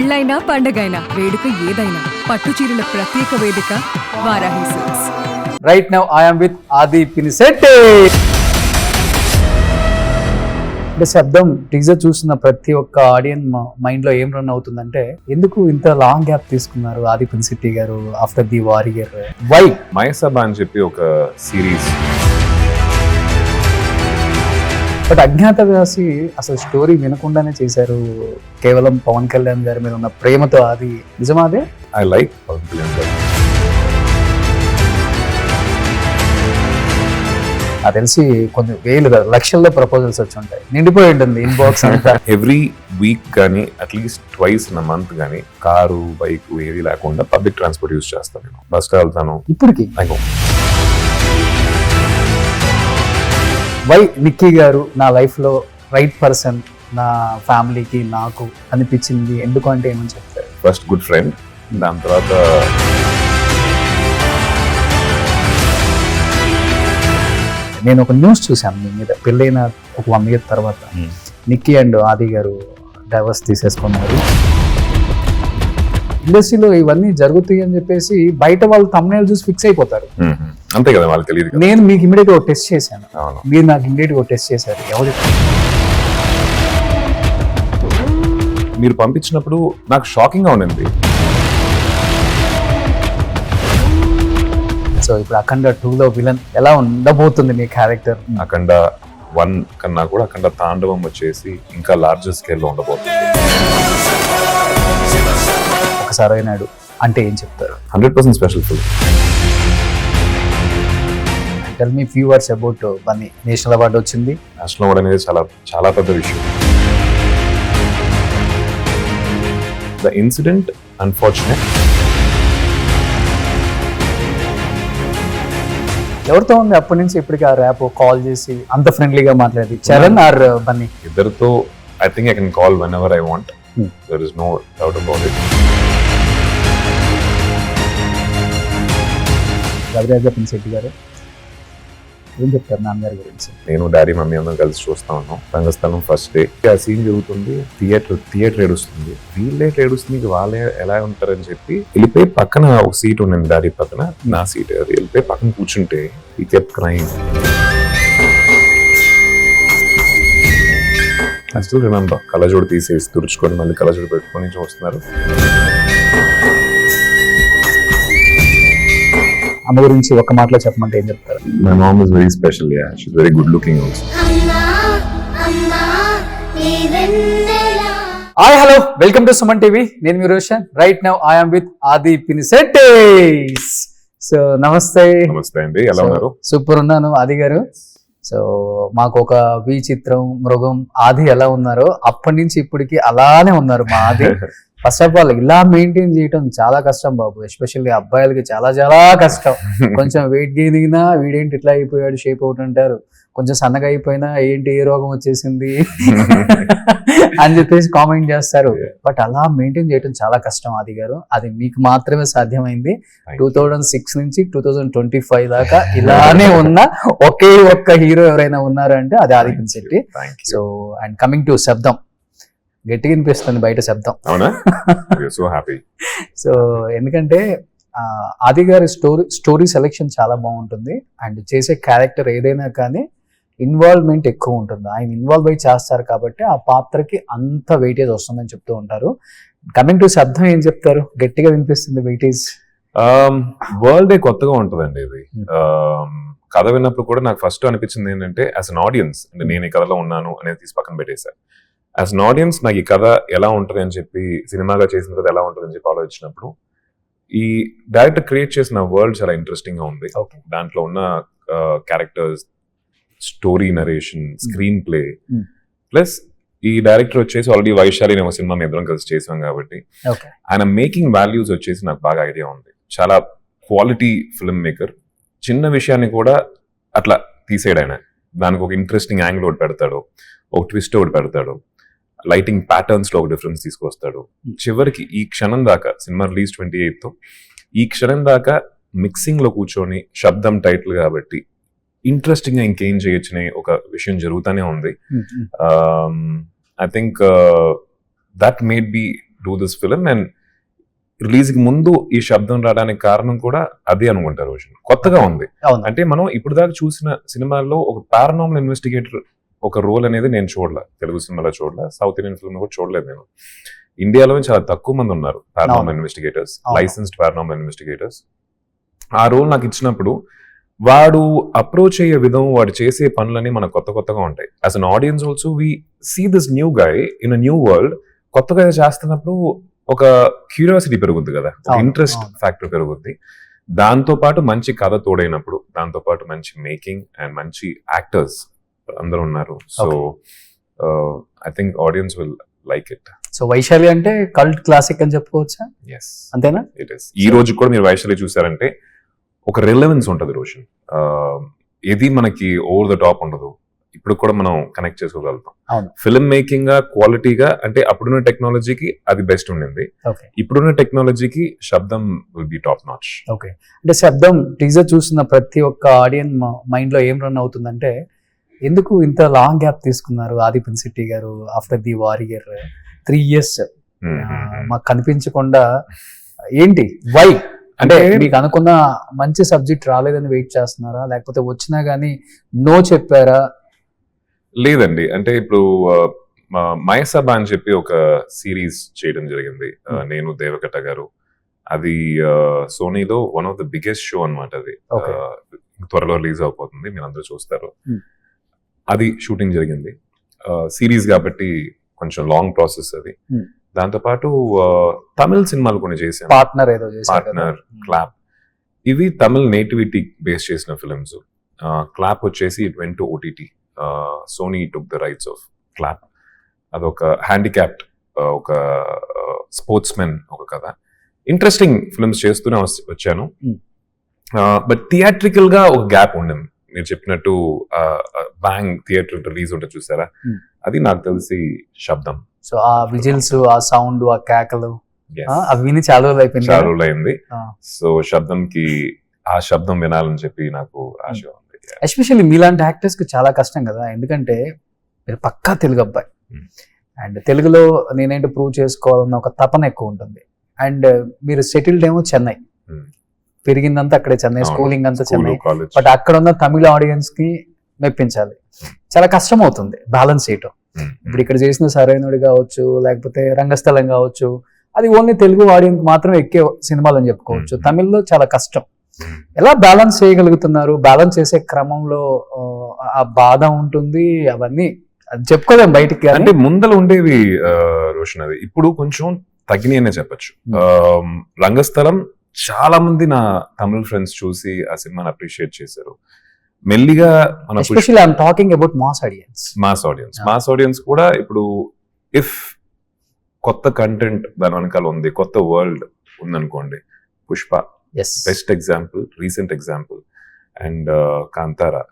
పెళ్ళైనా పండగైనా వేడుక ఏదైనా పట్టు చీరల ప్రత్యేక వేదిక Varahi silks. Right now I am with Adi Pinisetti. అంటే శబ్దం టీజర్ చూసిన ప్రతి ఒక్క ఆడియన్ మైండ్ లో ఏం రన్ అవుతుందంటే ఎందుకు ఇంత లాంగ్ గ్యాప్ తీసుకున్నారు ఆది పినిశెట్టి గారు ఆఫ్టర్ ది వారియర్, వై? మైసభ అని చెప్పి ఒక సిరీస్. బట్ అజ్ఞాతవాసి అసలు స్టోరీ వినకుండానే చేశారు, కేవలం పవన్ కళ్యాణ్ గారి మీద ఉన్న ప్రేమతో. అది నిజమా? అదే ఐ లైక్ పవన్ కళ్యాణ్ గారు. నాకు తెలిసి కొన్ని వేలు లక్షల్లో ప్రపోజల్స్ వచ్చి ఉంటాయి, నిండిపోయి ఉంటుంది ఇన్బాక్స్ అంతా. ఎవ్రీ వీక్ కానీ అట్లీస్ట్ ట్వైస్ ఇన్ మంత్ కానీ కారు బైక్ ఏది లేకుండా పబ్లిక్ ట్రాన్స్పోర్ట్ యూజ్ చేస్తాను. నేను బస్కి వెళ్తాను ఇప్పటికి. వై నిక్కీ గారు నా లైఫ్ లో రైట్ పర్సన్, నా ఫ్యామిలీకి నాకు అనిపించింది ఎందుకు అంటే ఏమని చెప్తారు? ఫస్ట్ గుడ్ ఫ్రెండ్, దాని తర్వాత నేను ఒక న్యూస్ చూశాను మీ మీద, పెళ్ళైన ఒక 1 year తర్వాత నిక్కీ అండ్ ఆది గారు డైవర్స్ తీసేసుకున్నారు. ఇండస్ట్రీలో ఇవన్నీ జరుగుతాయి అని చెప్పేసి బయట వాళ్ళు thumbnail చూసి ఫిక్స్ అయిపోతారు. అంతే కదా, వాళ్ళకి తెలియదు. నేను మీకు ఇమీడియట్ ఒక టెస్ట్ చేశాను, అవును. మీరు నాకు ఇమీడియట్ ఒక టెస్ట్ చేశారు. ఎవరు మీరు పంపించినప్పుడు నాకు షాకింగ్ గా ఉండింది. సో ఇప్పుడు అఖండ 2లో విలన్ ఎలా ఉండబోతుంది మీ క్యారెక్టర్? అఖండ 1 కన్నా కూడా అఖండ తాండవం వచ్చేసి ఇంకా లార్జర్ స్కేల్ లో ఉండబోతుంది. ఒకసారి అయినాడు అంటే ఏం చెప్తారు? 100% special film. Tell me few words about Bunny. National award వచ్చింది. నేషనల్ అవార్డు అనేది చాలా చాలా పెద్ద విషయం. The incident unfortunate. ఎవరితో ఉంది అప్పటి నుంచి ఇప్పటికి ఆ ర్యాప్? కాల్ చేసి అంత ఫ్రెండ్లీగా మాట్లాడి చరణ్ ఆర్ బన్నీ? ఇద్దరితో I think I can call whenever I want. There is no doubt about it. Raviraja Pinisetty గారు ఏం చెప్తారు నాన్నగారి గురించి? నేను డాడీ మమ్మీ అందరం కలిసి చూస్తా ఉన్నాం. రంగస్థలం ఫస్ట్ డే ఆ సీన్ జరుగుతుంది, థియేటర్ ఏడుస్తుంది. వీళ్ళే ఏడుస్తుంది, వాళ్ళే ఎలా ఉంటారని చెప్పి వెళ్ళిపోయి పక్కన ఒక సీట్ ఉండింది డాడీ పక్కన, నా సీట్. అది వెళ్ళిపోయి పక్కన కూర్చుంటే ఈ kept crying. I still remember. కళ్ళజోడు తీసేసి తుడుచుకొని మళ్ళీ కళ్ళజోడు పెట్టుకొని చూస్తున్నారు. అమ్మ గురించి ఒక మాటలో చెప్పమంటే ఏం చెప్తారు? My mom is very special. Yeah, she is very good looking also. Hi, hello, welcome to Suman TV. నేను మీ Roshan. Right now I am with Aadi Pinisetty. So నమస్తే. నమస్తే అండి, ఎలా ఉన్నారు? సూపర్ ఉన్నాను ఆది గారు. సో మాకు ఒక చిత్రం, మృగం, ఆది ఎలా ఉన్నారో అప్పటి నుంచి ఇప్పటికి అలానే ఉన్నారు మా ఆది. ఫస్ట్ ఆఫ్ ఆల్ ఇలా మెయింటైన్ చేయడం చాలా కష్టం బాబు, ఎస్పెషల్లీ అబ్బాయిలకి చాలా చాలా కష్టం. కొంచెం వెయిట్ గెయిన్ అయినా వీడేంటి ఇట్లా అయిపోయాడు, షేప్ అవుట్ అంటారు. కొంచెం సన్నగా అయిపోయినా ఏంటి ఏ రోగం వచ్చేసింది అని చెప్పేసి కామెంట్ చేస్తారు. బట్ అలా మెయింటైన్ చేయడం చాలా కష్టం ఆది గారు. అది మీకు మాత్రమే సాధ్యమైంది. 2006 నుంచి 2025 దాకా ఇలానే ఉన్న ఒకే ఒక్క హీరో ఎవరైనా ఉన్నారు అంటే అది Aadi Pinisetty. So and coming to శబ్దం, గట్టిగా వినిపిస్తుంది బయట శబ్దం. So happy. సో ఎందుకంటే ఆది గారి స్టోరీ సెలెక్షన్ చాలా బాగుంటుంది అండ్ చేసే క్యారెక్టర్ ఏదైనా కానీ ఇన్వాల్వ్మెంట్ ఎక్కువ ఉంటుంది. ఆయన ఇన్వాల్వ్ అయి చేస్తారు కాబట్టి ఆ పాత్రకి అంత వెయిటేజ్ వస్తుందని చెప్తూ ఉంటారు. కమింగ్ టు శబ్దం ఏం చెప్తారు? గట్టిగా వినిపిస్తుంది వెయిటేజ్. వరల్డ్ కొత్తగా ఉంటుందండి ఇది. కథ విన్నప్పుడు కూడా నాకు ఫస్ట్ అనిపించింది ఏంటంటే యాజ్ అన్ ఆడియన్స్, అంటే నేను ఈ కథలో ఉన్నాను అనేది తీసి పక్కన పెట్టేశాను. యాజ్ అన్ ఆడియన్స్ నాకు ఈ కథ ఎలా ఉంటుంది అని చెప్పి, సినిమాగా చేసిన కథ ఎలా ఉంటుంది అని చెప్పి ఆలోచించినప్పుడు ఈ డైరెక్టర్ క్రియేట్ చేసిన వరల్డ్ చాలా ఇంట్రెస్టింగ్ గా ఉంది. దాంట్లో ఉన్న characters, story narration, screen play, plus ఈ డైరెక్టర్ వచ్చేసి ఆల్రెడీ వైశాలి అనే ఒక సినిమా మేము ఇద్దరం కలిసి చేసాం కాబట్టి ఆయన మేకింగ్ వాల్యూస్ వచ్చేసి నాకు బాగా ఐడియా ఉంది. చాలా క్వాలిటీ ఫిల్మ్ మేకర్. చిన్న విషయాన్ని కూడా అట్లా తీసేయడు ఆయన. దానికి ఒక ఇంట్రెస్టింగ్ యాంగిల్ ఒకటి పెడతాడు, ఒక ట్విస్ట్ ఒకటి పెడతాడు, లైటింగ్ ప్యాటర్న్స్ లో ఒక డిఫరెన్స్ తీసుకొస్తాడు. చివరికి ఈ క్షణం దాకా, సినిమా రిలీజ్ 28th, ఈ క్షణం దాకా మిక్సింగ్ లో కూర్చొని, శబ్దం టైటిల్ కాబట్టి ఇంట్రెస్టింగ్ గా ఇంకేం చేయొచ్చనే ఒక విషయం జరుగుతూనే ఉంది. I think that made be do this film. And release కి ముందు ఈ శబ్దం రావడానికి కారణం కూడా అదే అనుకుంటారు రోషన్. కొత్తగా ఉంది. అవును. అంటే మనం ఇప్పుడు దాకా చూసిన సినిమాల్లో ఒక పారానార్మల్ ఇన్వెస్టిగేటర్ ఒక రోల్ అనేది నేను చూడలే, తెలుగు సినిమాలో చూడలే, సౌత్ ఇండియన్ ఫిల్మ్ కూడా చూడలేదు నేను. ఇండియాలో చాలా తక్కువ మంది ఉన్నారు paranormal investigators, licensed paranormal investigators. ఆ రోల్ నాకు ఇచ్చినప్పుడు వాడు అప్రోచ్ అయ్యే విధం, వాడు చేసే పనులని మనకు కొత్తగా ఉంటాయి. As an audience also we see this new guy in a new world. కొత్తగా చేస్తున్నప్పుడు ఒక క్యూరియాసిటీ పెరుగుద్ది కదా, ఇంట్రెస్ట్ ఫ్యాక్టర్ పెరుగుద్ది. దాంతో పాటు మంచి కథ తోడైనప్పుడు, దాంతో పాటు మంచి మేకింగ్ అండ్ మంచి యాక్టర్స్ అందరూ ఉన్నారు. So I think audience will like it. So Vaishali అంటే కల్ట్ క్లాసిక్ అని చెప్పుకోవచ్చా? ఎస్, అంతేనా? It is. ఈ రోజు కూడా మీరు వైశాలి చూసారంటే ఒక రిలవెన్స్ ఉంటుంది రోషన్. ఇది మనకి ఓవర్ ద టాప్ ఉండదు. ఇప్పుడు కూడా మనం కనెక్ట్ చేసుకోగలుగుతాం. ఫిల్మ్ మేకింగ్ గా, క్వాలిటీగా, అంటే అప్పుడున్న టెక్నాలజీకి అది బెస్ట్ ఉండింది. ఇప్పుడున్న టెక్నాలజీకి శబ్దం will be top notch. Okay, అంటే శబ్దం టీజర్ చూసిన ప్రతి ఒక్క ఆడియన్స్ మైండ్ లో ఏం రన్ అవుతుందంటే, ఎందుకు ఇంత లాంగ్ గ్యాప్ తీసుకున్నారు ఆది పినిశెట్టి గారు ఆఫ్టర్ ది వారియర్ 3 years మాకు కనిపించకుండా, ఏంటి వై? అంటే మీకు అనుకున్న మంచి సబ్జెక్ట్ రాలేదని వెయిట్ చేస్తున్నారా, లేకపోతే వచ్చినా గానీ నో చెప్పారా? లేదండి, అంటే ఇప్పుడు మయసభ అని చెప్పి ఒక సిరీస్ చేయడం జరిగింది, నేను దేవకట్ట గారు. అది సోనీలో one of the biggest show అనమాట. అది త్వరలో రిలీజ్ అవబోతుంది, మీరు అందరూ చూస్తారు. అది షూటింగ్ జరిగింది, సిరీస్ కాబట్టి కొంచెం లాంగ్ ప్రాసెస్ అది. దాంతో పాటు తమిళ సినిమాలు కొన్ని చేశాను, పార్ట్నర్, క్లాప్. ఇవి తమిళ నేటివిటీ బేస్ చేసిన ఫిల్మ్స్. క్లాప్ వచ్చేసి it went to OTT. Sony took the rights of Clap. అదొక హ్యాండిక్యాప్డ్ ఒక స్పోర్ట్స్ మెన్ ఒక కథ. ఇంట్రెస్టింగ్ ఫిల్మ్స్ చేస్తూనే వచ్చాను. బట్ థియేట్రికల్ గా ఒక గ్యాప్ ఉండింది. మీరు చెప్పినట్టు బ్యాంగ్ థియేటర్ రిలీజ్ ఉంటుంది చూసారా, అది నాకు తెలిసి శబ్దం. సో ఆ విజిల్స్, ఆ సౌండ్, ఆ కేకలు అవి చాలా రోజులు అయింది. సో శబ్దంకి ఆ శబ్దం వినాలని చెప్పి నాకు ఆశ ఉంది. ఎస్పెషల్లీ మీలాంటి యాక్టర్స్ కి చాలా కష్టం కదా, ఎందుకంటే మీరు పక్కా తెలుగు అబ్బాయి అండ్ తెలుగులో నేనేంటో ప్రూవ్ చేసుకోవాలన్న ఒక తపన ఎక్కువ ఉంటుంది. అండ్ మీరు సెటిల్డ్ ఏమో చెన్నై, పెరిగిందంతా అక్కడే చెన్నై, స్కూలింగ్ అంతా చెన్నై. బట్ అక్కడ ఉన్న తమిళ ఆడియన్స్ కి మెప్పించాలి, చాలా కష్టం అవుతుంది బ్యాలెన్స్ చేయటం. ఇప్పుడు ఇక్కడ చేసిన సరైనడు కావచ్చు, లేకపోతే రంగస్థలం కావచ్చు, అది ఓన్లీ తెలుగు ఆడియన్స్ మాత్రం ఎక్కే సినిమాలు అని చెప్పుకోవచ్చు. తమిళ్లో చాలా కష్టం. ఎలా బ్యాలెన్స్ చేయగలుగుతున్నారు? బ్యాలెన్స్ చేసే క్రమంలో ఆ బాధ ఉంటుంది, అవన్నీ చెప్పుకోలేం బయటికి. అంటే ముందర ఉండేవి రోషన్, అది ఇప్పుడు కొంచెం తగ్గినాయనే చెప్పచ్చు. రంగస్థలం చాలా మంది నా తమిళ ఫ్రెండ్స్ చూసి ఆ సినిమాని అప్రిషియేట్ చేశారు. మెల్లిగా మాస్ ఆడియన్స్ కూడా ఇప్పుడు ఇఫ్ కొత్త కంటెంట్ దాని వెనకాల ఉంది, కొత్త వరల్డ్ ఉందనుకోండి. Pushpa best example, recent example. And Kantara,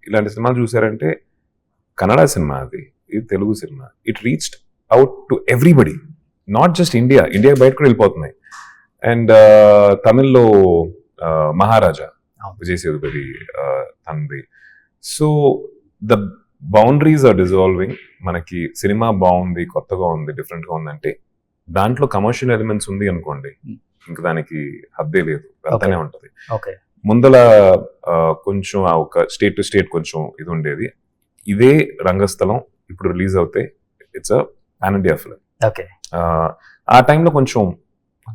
ఇలాంటి సినిమాలు చూసారంటే కన్నడ సినిమా, అది ఇది Telugu cinema. It reached out to everybody, not just India బయట కూడా వెళ్ళిపోతున్నాయి. అండ్ తమిళ్లో మహారాజా, విజయ్ సేతుపతి తండ్రి. So the boundaries are dissolving. మనకి సినిమా బాగుంది, కొత్తగా ఉంది, డిఫరెంట్ గా ఉందంటే దాంట్లో కమర్షియల్ ఎలిమెంట్స్ ఉంది అనుకోండి, ఇంకా దానికి హద్దే లేదు, వెళ్తానే ఉంటది. ముందల కొంచెం ఒక స్టేట్ టు స్టేట్ కొంచెం ఇది ఉండేది. ఇదే రంగస్థలం ఇప్పుడు రిలీజ్ అవుతే it's a pan India film. ఆ టైంలో కొంచెం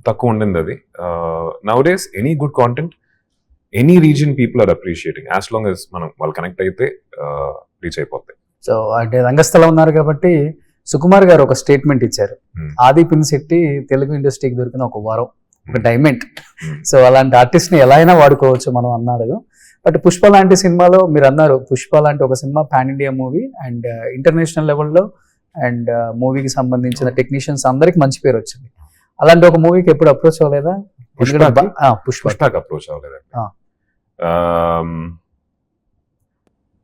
తక్కువ ఉండింది అది. Nowadays any good content, any region people are appreciating, as long as మనం వాళ్ళు కనెక్ట్ అయితే రీచ్ అయిపోతాయి. సో అంటే రంగస్థలం ఉన్నారు కాబట్టి సుకుమార్ గారు ఒక స్టేట్మెంట్ ఇచ్చారు, ఆది పినిశెట్టి తెలుగు ఇండస్ట్రీకి దొరికిన ఒక వరం, ఒక డైమండ్. సో అలాంటి ఆర్టిస్ట్ ని ఎలా అయినా వాడుకోవచ్చు మనం అన్నారు. బట్ పుష్ప లాంటి సినిమాలో మీరు అన్నారు, పుష్ప లాంటి ఒక cinema pan India movie and international లెవెల్లో అండ్ మూవీకి సంబంధించిన టెక్నీషియన్స్ అందరికి మంచి పేరు వచ్చింది. అలాంటి ఒక మూవీకి ఎప్పుడు అప్రోచ్ అవ్వలేదా? పుష్పకి అప్రోచ్ అవ్వలేదండి.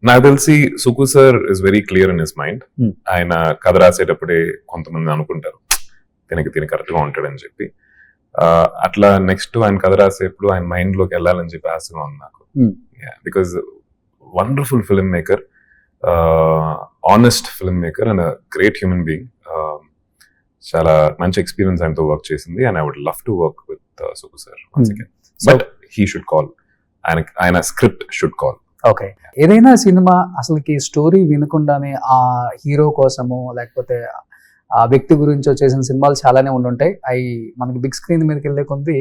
నాకు తెలిసి Suku sir is very clear in his mind. ఆయన కథ రాసేటప్పుడే కొంతమంది అనుకుంటారు తినకి కరెక్ట్ గా ఉంటాడని చెప్పి. అట్లా నెక్స్ట్ ఆయన కథ రాసేప్పుడు ఆయన మైండ్ లోకి వెళ్ళాలని చెప్పి ఆశగా ఉంది నాకు. Because wonderful film maker, honest film maker and great human being. చాలా మంచి ఎక్స్పీరియన్స్ ఆయనతో వర్క్ చేసింది and I would love to work with Suku sir once again So- but he should call ఆయన స్క్రిప్ట్ షుడ్ కాల్. ఓకే, ఏదైనా సినిమా అసలుకి story వినకుండానే ఆ హీరో కోసము లేకపోతే ఆ వ్యక్తి గురించి చేసిన సినిమాలు చాలానే ఉండుంటాయి. అవి మనకి బిగ్ స్క్రీన్ మీదకి వెళ్ళే కొద్ది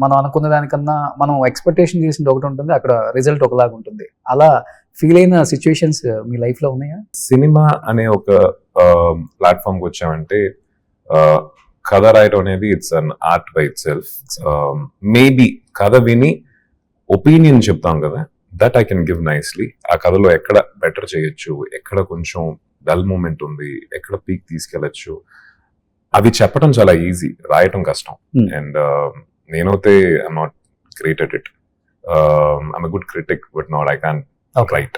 మనం అనుకున్న దానికన్నా మనం ఎక్స్పెక్టేషన్ చేసింది ఒకటి ఉంటుంది, అక్కడ రిజల్ట్ ఒకలాగా ఉంటుంది. అలా ఫీల్ అయిన సిచ్యువేషన్స్ మీ లైఫ్ లో ఉన్నాయా? సినిమా అనే ఒక ప్లాట్ఫామ్ కి వచ్చామంటే కథ రాయటం అనేది it's an art by it self. Maybe కథ విని ఒపీనియన్ చెప్తాం కదా, that I can give nicely. ఆ కథలో ఎక్కడ బెటర్ చేయొచ్చు, ఎక్కడ కొంచెం డల్ మూమెంట్ ఉంది, ఎక్కడ పీక్ తీసుకెళ్లొచ్చు, అవి చెప్పడం చాలా ఈజీ, రాయటం కష్టం. అండ్ నేనైతే I'm not great at it. I'm a good critic but not I can write.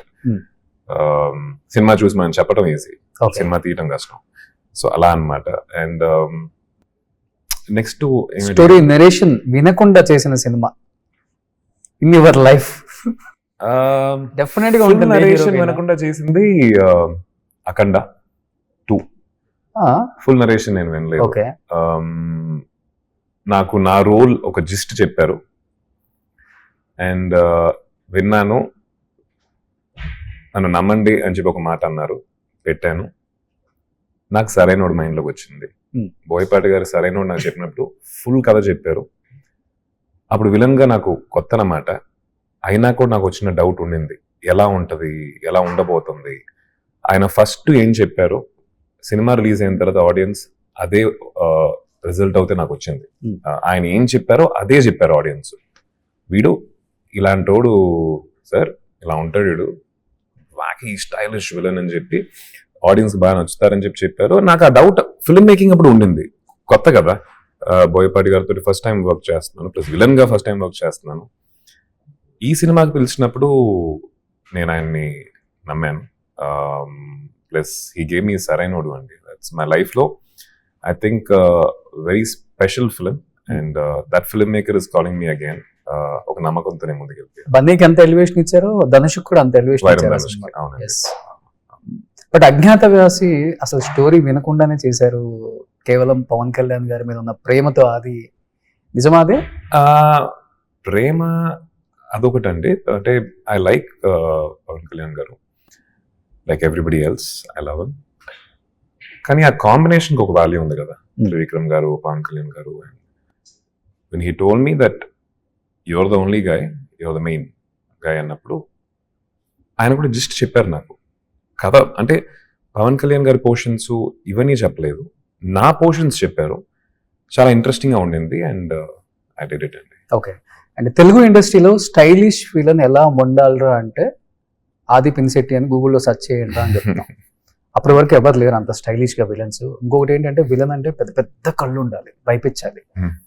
Cinema చూసి మనం చెప్పడం ఈజీ, సినిమా తీయటం కష్టం. సో అలా అన్నమాట. అండ్ నెక్స్ట్ స్టోరీ నెరేషన్ వినకుండా చేసిన cinema in your life definite గా ఉంటుంది. నరేషన్ వినకుండా చేసింది అఖండ 2. ఫుల్ నరేషన్ నేను వినలేదు. ఓకే, నాకు నా రోల్ ఒక జిస్ట్ చెప్పారు అండ్ విన్నాను, నన్ను నమ్మండి అని చెప్పి ఒక మాట అన్నారు, పెట్టాను. నాకు సరైనోడు మైండ్లోకి వచ్చింది. బోయపాటి గారు సరైనోడు నాకు చెప్పినప్పుడు ఫుల్ కథ చెప్పారు. అప్పుడు విలన్ గా నాకు కొత్త అన్నమాట, అయినా కూడా నాకు వచ్చిన డౌట్ ఉండింది, ఎలా ఉంటది, ఎలా ఉండబోతుంది. ఆయన ఫస్ట్ ఏం చెప్పారో సినిమా రిలీజ్ అయిన తర్వాత ఆడియన్స్ అదే రిజల్ట్ అవుతే నాకు వచ్చింది. ఆయన ఏం చెప్పారో అదే చెప్పారు ఆడియన్స్. వీడు ఇలాంటోడు సార్, ఇలా ఉంటాడు వీడు, వాకి స్టైలిష్ విలన్ అని చెప్పి ఆడియన్స్ బాగా నచ్చుతారని చెప్పారు. నాకు ఆ డౌట్ ఫిల్మ్ మేకింగ్ అప్పుడు ఉండింది, కొత్త కదా. బోయపాటి గారితో ఫస్ట్ టైం వర్క్ చేస్తున్నాను, ప్లస్ విలన్ గా ఫస్ట్ టైం వర్క్ చేస్తున్నాను. ఈ సినిమాకి పిలిచినప్పుడు నేను ఆయన్ని నమ్మాను. Plus he gave me Sarrainodu అండి. దట్స్ మై లైఫ్ లో I think very special film and that film maker is calling me again. ఒక నమ్మకంతోనే ముందుకెళ్తాను. బన్నీకి ఎంత ఎలివేషన్ ఇచ్చారో ధనుష్ కూడా అంత ఎలివేషన్ ఇచ్చారు. అవునండి. బట్ అజ్ఞాతవాసి అసలు స్టోరీ వినకుండానే చేశారు, కేవలం పవన్ కళ్యాణ్ గారి మీద ఉన్న ప్రేమతో. అది నిజమా? అదే ప్రేమ అదొకటి అండి. అంటే ఐ లైక్ పవన్ కళ్యాణ్ గారు, like everybody else I love him. కానీ ఆ కాంబినేషన్కి ఒక వాల్యూ ఉంది కదా. త్రివిక్రమ్ గారు, పవన్ కళ్యాణ్ గారు. when he told me that you're the only guy, you're the main guy అన్నప్పుడు ఆయన కూడా జస్ట్ చెప్పారు నాకు కథ. అంటే పవన్ కళ్యాణ్ గారి పోర్షన్స్ ఇవన్నీ చెప్పలేదు, నా పోర్షన్స్ చెప్పారు. చాలా ఇంట్రెస్టింగ్ గా ఉండింది అండ్ ఐ డిడ్ ఇట్ అండి. ఓకే, అండ్ తెలుగు ఇండస్ట్రీలో స్టైలిష్ విలన్ ఎలా వండాలరా అంటే ఆది పినిశెట్టి అని గూగుల్లో సెర్చ్ చేయండి అని చెప్తున్నాం. అప్పటి వరకు ఎవరు లేరు అంత స్టైలిష్ గా విలన్స్. ఇంకొకటి ఏంటంటే విలన్ అంటే పెద్ద పెద్ద కళ్ళు ఉండాలి, భయపించాలి.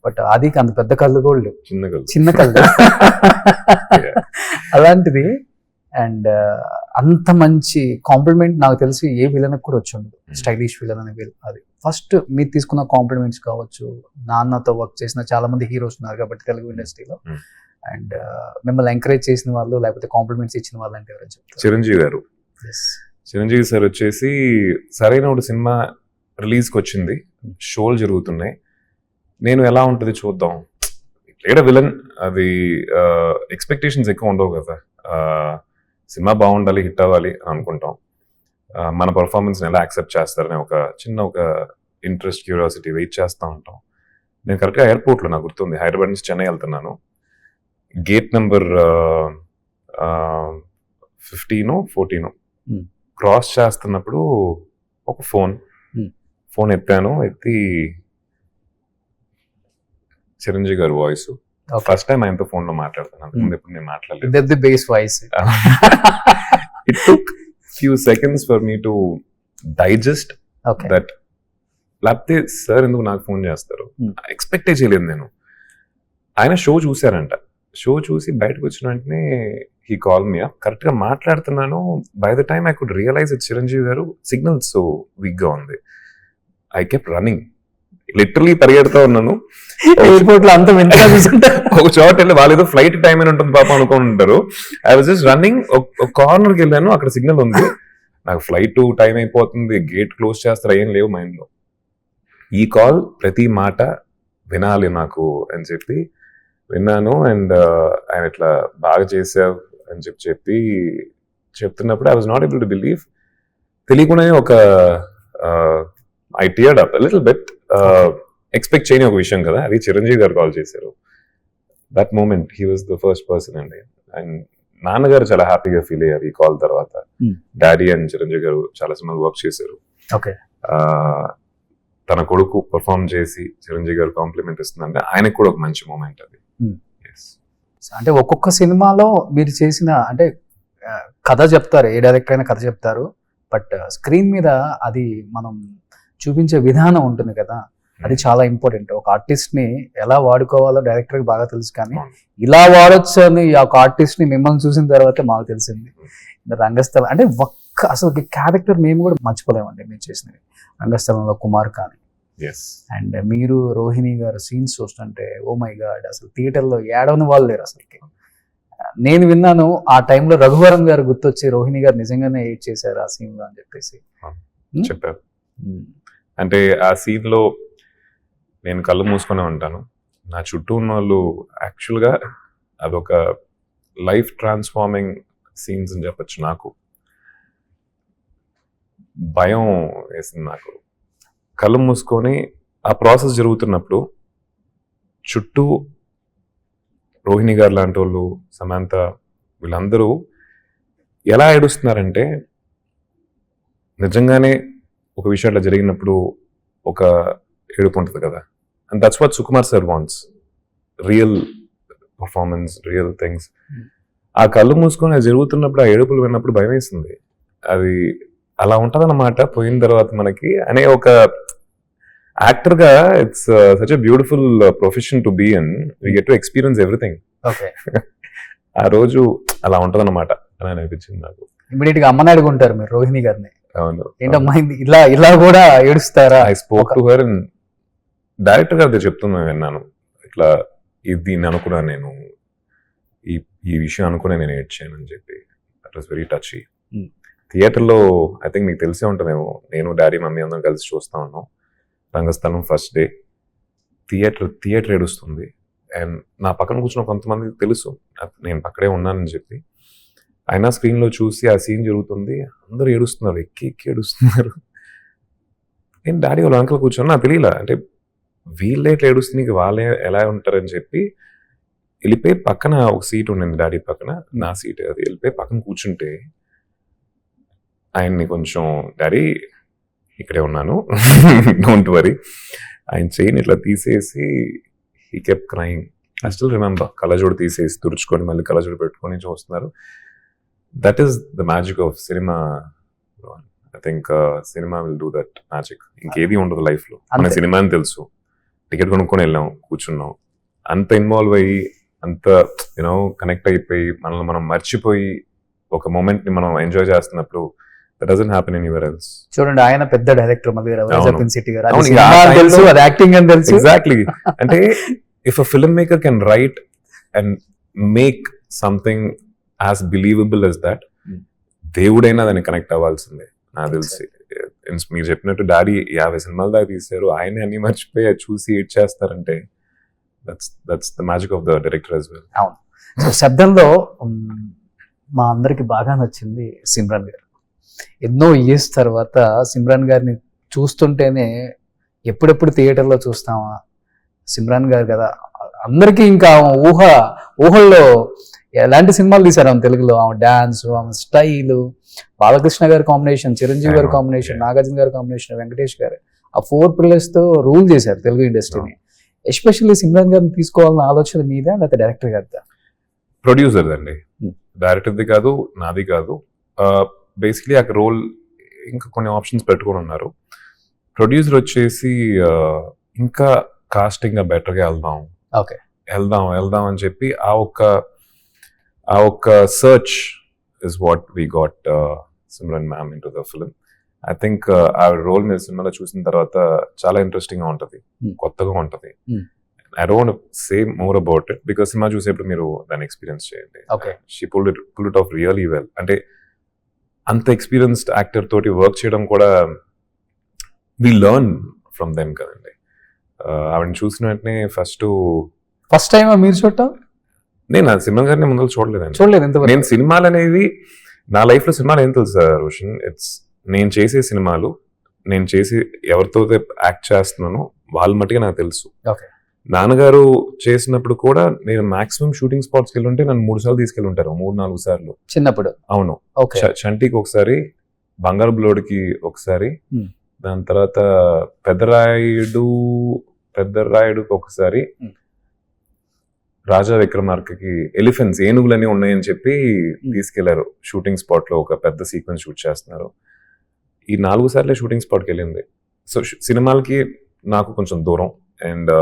బట్ ఆదికి అంత పెద్ద కళ్ళు కూడా లేవు, చిన్న కళ్ళు. అలాంటిది అండ్ అంత మంచి కాంప్లిమెంట్ నాకు తెలిసి ఏ విలన్ కూడా వచ్చి ఉండదు, స్టైలిష్ విలన్ అనే విలన్. అది ఫస్ట్ మీరు తీసుకున్న కాంప్లిమెంట్స్ కావచ్చు. నాన్నతో వర్క్ చేసిన చాలా మంది హీరోస్ ఉన్నారు కాబట్టి తెలుగు ఇండస్ట్రీలో, అండ్ మిమ్మల్ని ఎంకరేజ్ చేసిన వాళ్ళు లేకపోతే కాంప్లిమెంట్స్ ఇచ్చిన వాళ్ళు అంటే ఎవరైనా చెప్తారు? చిరంజీవి గారు. చిరంజీవి సార్ వచ్చేసి సరైన ఒక సినిమా రిలీజ్కి వచ్చింది, షోలు జరుగుతున్నాయి, నేను ఎలా ఉంటుంది చూద్దాం, లేదా విలన్ అది ఎక్స్పెక్టేషన్స్ ఎక్కువ ఉండవు కదా. సినిమా బాగుండాలి, హిట్ అవ్వాలి అని అనుకుంటాం. మన పర్ఫార్మెన్స్ని ఎలా యాక్సెప్ట్ చేస్తారని ఒక చిన్న ఒక ఇంట్రెస్ట్, క్యూరియాసిటీ వెయిట్ చేస్తూ ఉంటాం. నేను కరెక్ట్గా ఎయిర్పోర్ట్లో నాకు గుర్తుంది, హైదరాబాద్ నుంచి చెన్నై వెళ్తున్నాను. గేట్ నెంబర్ 15-14 క్రాస్ చేస్తున్నప్పుడు ఒక ఫోన్ ఎత్తాను. ఎత్తి చిరంజీవి గారి వాయిస్. ఫస్ట్ టైం ఆయనతో ఫోన్ లో మాట్లాడుతున్నాను, ముందు ఎప్పుడు నేను మాట్లాడలేదు. Base voice. It took few seconds for me to digest that. లేకపోతే సార్ ఎందుకు నాకు ఫోన్ చేస్తారు, ఎక్స్పెక్టే చేయలేదు నేను. ఆయన షో చూసారంట, షో చూసి బయటకు వచ్చిన వెంటనే he call me up. Correct గా మాట్లాడుతున్నాను, by the time I could realise it Chiranjeevi garu signal so weak గా ఉంది. ఐ కెప్ట్ రన్నింగ్, లిటరలీ పరిగెడుతూ ఉన్నాను. ఎయిర్పోర్ట్ లో అంత ఒక చోట వెళ్ళి వాళ్ళు ఏదో ఫ్లైట్ టైం అని ఉంటుంది పాప అనుకుని ఉంటారు. I was just running. ఒక కార్నర్ కి వెళ్ళాను, అక్కడ సిగ్నల్ ఉంది. నాకు ఫ్లైట్ టైం అయిపోతుంది, గేట్ క్లోజ్ చేస్తారు, ఏం లేవు మైండ్ లో. ఈ కాల్ ప్రతి మాట వినాలి నాకు అని చెప్పి విన్నాను. అండ్ ఆయన ఇట్లా బాగా చేసావు అని చెప్పి చెప్తున్నప్పుడు I was not able to believe. తెలియకుండానే ఒక I teared up little bit. Expect చేయని ఒక విషయం కదా, అది చిరంజీవి గారు కాల్ చేశారు. That moment he was the first person అండి. అండ్ నాన్నగారు చాలా హ్యాపీగా ఫీల్ అయ్యారు ఈ కాల్ తర్వాత. డాడీ అండ్ చిరంజీవి గారు చాలా సినిమాలు వర్క్ చేశారు. ఓకే, తన కొడుకు పర్ఫార్మ్ చేసి చిరంజీవి గారు కాంప్లిమెంట్ ఇస్తుందంటే ఆయనకు కూడా ఒక మంచి మూమెంట్ అది. అంటే ఒక్కొక్క సినిమాలో మీరు చేసిన అంటే కథ చెప్తారు, ఏ డైరెక్టర్ అయినా కథ చెప్తారు, బట్ స్క్రీన్ మీద అది మనం చూపించే విధానం ఉంటుంది కదా, అది చాలా ఇంపార్టెంట్. ఒక ఆర్టిస్ట్ ని ఎలా వాడుకోవాలో డైరెక్టర్ కి బాగా తెలుసు, కానీ ఇలా వాడొచ్చు అని ఒక ఆర్టిస్ట్ ని మిమ్మల్ని చూసిన తర్వాత మాకు తెలిసింది. రంగస్థలం అంటే అసలు క్యారెక్టర్ మేము కూడా మర్చిపోలేమండి మీరు చేసినవి. రంగస్థలంలో కుమార్ కానీ అండ్ మీరు రోహిణి గారు సీన్స్ చూస్తుంటే ఓ మై గాడ్, అసలు థియేటర్లో ఏడవని వాళ్ళు లేరు అసలుకి. నేను విన్నాను ఆ టైంలో రఘువరన్ గారు గుర్తొచ్చి రోహిణి గారు నిజంగానే ఎయిట్ చేశారు ఆ సీన్ లో అని చెప్పేసి చెప్పారు. అంటే ఆ సీన్ లో నేను కళ్ళు మూసుకొని ఉంటాను, నా చుట్టూ ఉన్న వాళ్ళు యాక్చువల్గా అదొక లైఫ్ ట్రాన్స్ఫార్మింగ్ సీన్స్ అని చెప్పచ్చు. నాకు భయం వేసింది. నాకు కళ్ళు మూసుకొని ఆ ప్రాసెస్ జరుగుతున్నప్పుడు చుట్టూ రోహిణి గారు లాంటి వాళ్ళు, సమంత, వీళ్ళందరూ ఎలా ఏడుస్తున్నారంటే నిజంగానే ఒక విషయం అట్లా జరిగినప్పుడు ఒక ఏడుపు ఉంటుంది కదా. And that's what Sukumar sir wants, real performance, real things. ఆ కళ్ళు మూసుకొని అది జరుగుతున్నప్పుడు ఆ ఏడుపులు విన్నప్పుడు భయం వేసింది. అది అలా ఉంటుందన్నమాట పోయిన తర్వాత మనకి అనే ఒక యాక్టర్ గా. It's such a beautiful profession to be in. We get to experience everything. ఆ రోజు అలా ఉంటదన్నమాట అని అనిపించింది నాకు. ఇమీడియట్ గా అమ్మని అడుగుంటారు మీరు రోహిణి గారిని, అవును ఏంటమ్మా ఇలా కూడా ఏడుస్తారా? I spoke to her and director గారు చెప్తున్నా విన్నాను, ఇట్లా దీన్ని అనుకున్నాను నేను, ఈ విషయం అనుకునే నేను ఏడ్చాను అని చెప్పి. That was very టచీ. థియేటర్లో ఐ థింక్ మీకు తెలిసే ఉంటుందేమో, నేను డాడీ మమ్మీ అందరం కలిసి చూస్తా ఉన్నాం రంగస్థలం ఫస్ట్ డే. థియేటర్ ఏడుస్తుంది. అండ్ నా పక్కన కూర్చున్న కొంతమందికి తెలుసు నేను అక్కడే ఉన్నానని చెప్పి. అయినా స్క్రీన్లో చూసి ఆ సీన్ జరుగుతుంది, అందరూ ఏడుస్తున్నారు, ఎక్కి ఏడుస్తున్నారు. నేను డాడీ వాళ్ళ అంకల్ కూర్చొని నాకు తెలియలా, అంటే వీళ్ళే ఇట్లా ఏడుస్తుంది, వాళ్ళే ఎలా ఉంటారని చెప్పి వెళ్ళిపోయి పక్కన ఒక సీట్ ఉండింది డాడీ పక్కన, నా సీట్ అది. వెళ్ళిపోయి పక్కన కూర్చుంటే ఆయన్ని కొంచెం, డాడీ ఇక్కడే ఉన్నాను డోంట్ వరీ, ఆయన చెయ్యిని ఇట్లా తీసేసి he kept crying. I still remember. కళ్ళజోడు తీసేసి తుడుచుకొని మళ్ళీ కళ్ళజోడు పెట్టుకొని చూస్తున్నారు. That is the magic of cinema. I think cinema will do that magic. ఇంకేది ఉండదు లైఫ్లో. మన సినిమా అని తెలుసు, టికెట్ కొనుక్కొని వెళ్ళాం, కూర్చున్నాం, అంత ఇన్వాల్వ్ అయ్యి, అంత యూనో కనెక్ట్ అయిపోయి, మనల్ని మనం మర్చిపోయి ఒక మూమెంట్ని మనం ఎంజాయ్ చేస్తున్నప్పుడు that doesn't happen anywhere else. చూడండి, ఆయన పెద్ద డైరెక్టర్ మళ్ళీ రవిజాపిన్ సిటీ గారు, అవును, అది తెలుసు, అది యాక్టింగ్ అని తెలుసు. ఎగ్జాక్ట్లీ. అంటే if a film maker can write and make something as believable as that, దేవుడైనా దాన్ని కనెక్ట్ అవ్వాల్సిందే నాకు తెలిసి. మీరు చెప్పినట్టు డాడీ 50 సినిమాలు దాకా తీశారు, ఆయనే అన్ని మర్చిపోయి అది చూసి ఏడ్ చేస్తారంటే that's the magic of the director as well. అవును. సో శబ్దంలో మా అందరికి బాగా నచ్చింది సిమ్రాన్ గారు. ఎన్నో ఇయర్స్ తర్వాత సిమ్రాన్ గారిని చూస్తుంటేనే ఎప్పుడెప్పుడు థియేటర్లో చూస్తామా సిమ్రాన్ గారు కదా, అందరికీ ఇంకా ఊహల్లో ఎలాంటి సినిమాలు తీశారు ఆమె తెలుగులో. ఆమె డాన్స్, ఆమె స్టైలు, బాలకృష్ణ గారి కాంబినేషన్, చిరంజీవి గారి కాంబినేషన్, నాగార్జున గారి కాంబినేషన్, వెంకటేష్ గారు, ఆ 4 pillars తో రూల్ చేశారు తెలుగు ఇండస్ట్రీని. ఎస్పెషల్లీ సిమ్రాన్ గారిని తీసుకోవాలన్న ఆలోచన మీద లేకపోతే డైరెక్టర్ గారిదా? ప్రొడ్యూసర్ అండి, డైరెక్టర్ది కాదు, నాది కాదు. బేసిక్లీ ఆ రోల్ ఇంకా కొన్ని ఆప్షన్స్ పెట్టుకొని ఉన్నారు. ప్రొడ్యూసర్ వచ్చేసి ఇంకా కాస్టింగ్ బెటర్గా వెళ్దాం అని చెప్పి ఆ ఒక్క search is what we got Simran ma'am in to the film. I think ఆ రోల్ మీరు సినిమాలో చూసిన తర్వాత చాలా ఇంట్రెస్టింగ్ గా ఉంటుంది, కొత్తగా ఉంటుంది. I don't want to say more about it because సినిమా చూసేప్పుడు మీరు దాన్ని ఎక్స్పీరియన్స్ చేయండి. She pulled it off really well. అంటే అంత ఎక్స్పీరియన్స్డ్ యాక్టర్ తోటి వర్క్ చేయడం కూడా we learn ఫ్రమ్ దెమ్ కదండి. ఆవిడని చూసిన వెంటనే ఫస్ట్ టైం మీరు చూడటం? నేను ఆ సినిమా గారిని ముందు చూడలేదండి. చూడలేదు ఎంతవరకు? నేను సినిమాలు అనేది నా లైఫ్ లో సినిమాలు ఏం తెలుసు రోషన్, నేను చేసే సినిమాలు, నేను చేసి ఎవరితో యాక్ట్ చేస్తున్నానో వాళ్ళ మట్టుగా నాకు తెలుసు. ఓకే. నాన్నగారు చేసినప్పుడు కూడా నేను మాక్సిమం షూటింగ్ స్పాట్స్కి వెళ్ళి ఉంటే నన్ను 3 సార్లు తీసుకెళ్ళి ఉంటారు, 3-4 సార్లు చిన్నప్పుడు. అవును. ఓకే. చంటికి ఒకసారి, బంగారు బ్లోడ్కి ఒకసారి, దాని తర్వాత పెద్దరాయుడుకి ఒకసారి, రాజా విక్రమార్కకి ఎలిఫెంట్స్ ఏనుగులని ఉన్నాయని చెప్పి తీసుకెళ్లారు షూటింగ్ స్పాట్ లో. ఒక పెద్ద సీక్వెన్స్ షూట్ చేస్తున్నారు. ఈ 4 సార్లే షూటింగ్ స్పాట్కి వెళ్ళింది. సో సినిమాలకి నాకు కొంచెం దూరం, అండ్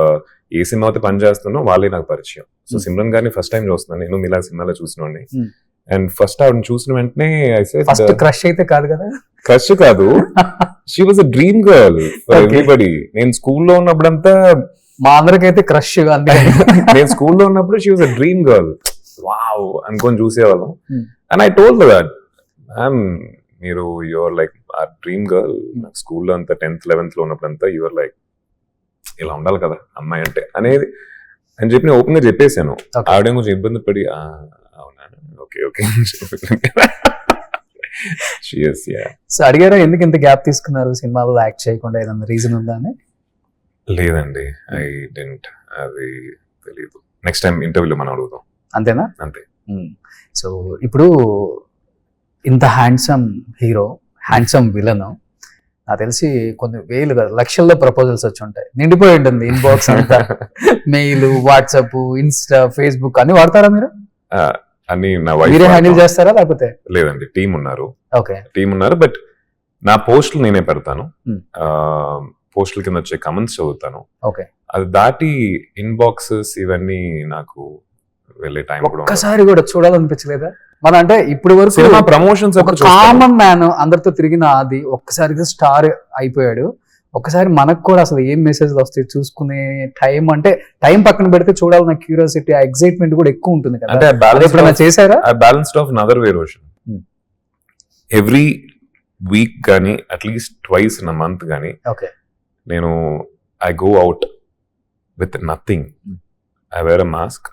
ఏ సినిమాతో పని చేస్తున్నో వాళ్ళే నాకు పరిచయం. సో సిమ్రన్ గారిని ఫస్ట్ టైం చూస్తున్నాను నేను, మీలా సినిమాలో చూసినోడిని. అండ్ ఫస్ట్ ఆవిడని చూసిన వెంటనే ఫస్ట్ క్రష్ అయితే కాదు కదా? క్రష్ కాదు, she was a dream girl for everybody. నేను స్కూల్లో ఉన్నప్పుడంతా, మా అందరికైతే క్రష్, నేను స్కూల్లో ఉన్నప్పుడు she was a dream girl, wow అనుకొని చూసేవాళ్ళం. And I told that, ma'am మీరు యువర్ లైక్ ఆ డ్రీమ్ గర్ల్. నాకు స్కూల్లో అంతా 10th 11th లో ఉన్నప్పుడంతా యువర్ లైక్ ఇలా ఉండాలి కదా అమ్మాయి అంటే అనేది అని చెప్పి నేను ఓపెన్ గా చెప్పేశాను. ఆవిడ కొంచెం ఇబ్బంది పడి అవునా ఓకే ఓకే సో అడిగారా ఎందుకు ఇంత గ్యాప్ తీసుకున్నారు సినిమాలో యాక్ట్ చేయకుండా, ఏదైనా రీజన్ ఉందా అని? లేదండి, ఐ డెంట్, అది తెలియదు. నెక్స్ట్ టైం ఇంటర్వ్యూలో మనం అడుగుదాం. అంతేనా? అంతే. సో ఇప్పుడు ఇంత హ్యాండ్సమ్ హీరో, హ్యాండ్సమ్ విలన్, నాకు తెలిసి కొన్ని వేలు కాదు లక్షల్లో ప్రపోజల్స్ వచ్చి ఉంటాయి, నిండిపోయి ఉంటుంది ఇన్బాక్స్ అంతా. మెయిల్, వాట్సాప్, ఇన్స్టా, ఫేస్బుక్ అన్ని వాడతారా మీరు? అని మీరే హ్యాండిల్ చేస్తారా లేకపోతే? లేదండి, టీం ఉన్నారు. ఓకే. టీం ఉన్నారు, బట్ నా పోస్టులు నేనే పెడతాను. పోస్టుల కింద వచ్చే కమెంట్స్ చదువుతాను. ఓకే. అది దాటి ఇన్బాక్సెస్ ఇవన్నీ నాకు వెళ్ళే టైం కూడా ఒక్కసారి కూడా చూడాలనిపించలేదా? మన అంటే ఇప్పుడు వరకు సినిమా ప్రమోషన్స్ కామన్ మ్యాన్ అందరితో తిరిగిన అది ఒక్కసారిగా స్టార్ అయిపోయాడు. ఒక్కసారి మనకు కూడా అసలు ఏం మెసేజ్లు వస్తాయి చూసుకునే టైం, అంటే టైం పక్కన పెడితే చూడాలన్న క్యూరియాసిటీ, ఆ ఎక్సైట్మెంట్ కూడా ఎక్కువ ఉంటుంది కదా. అంటే చేశారా? Balanced of another way Roshan. Every week కానీ at least twice in a month కానీ నేను I go out with nothing. I wear a mask,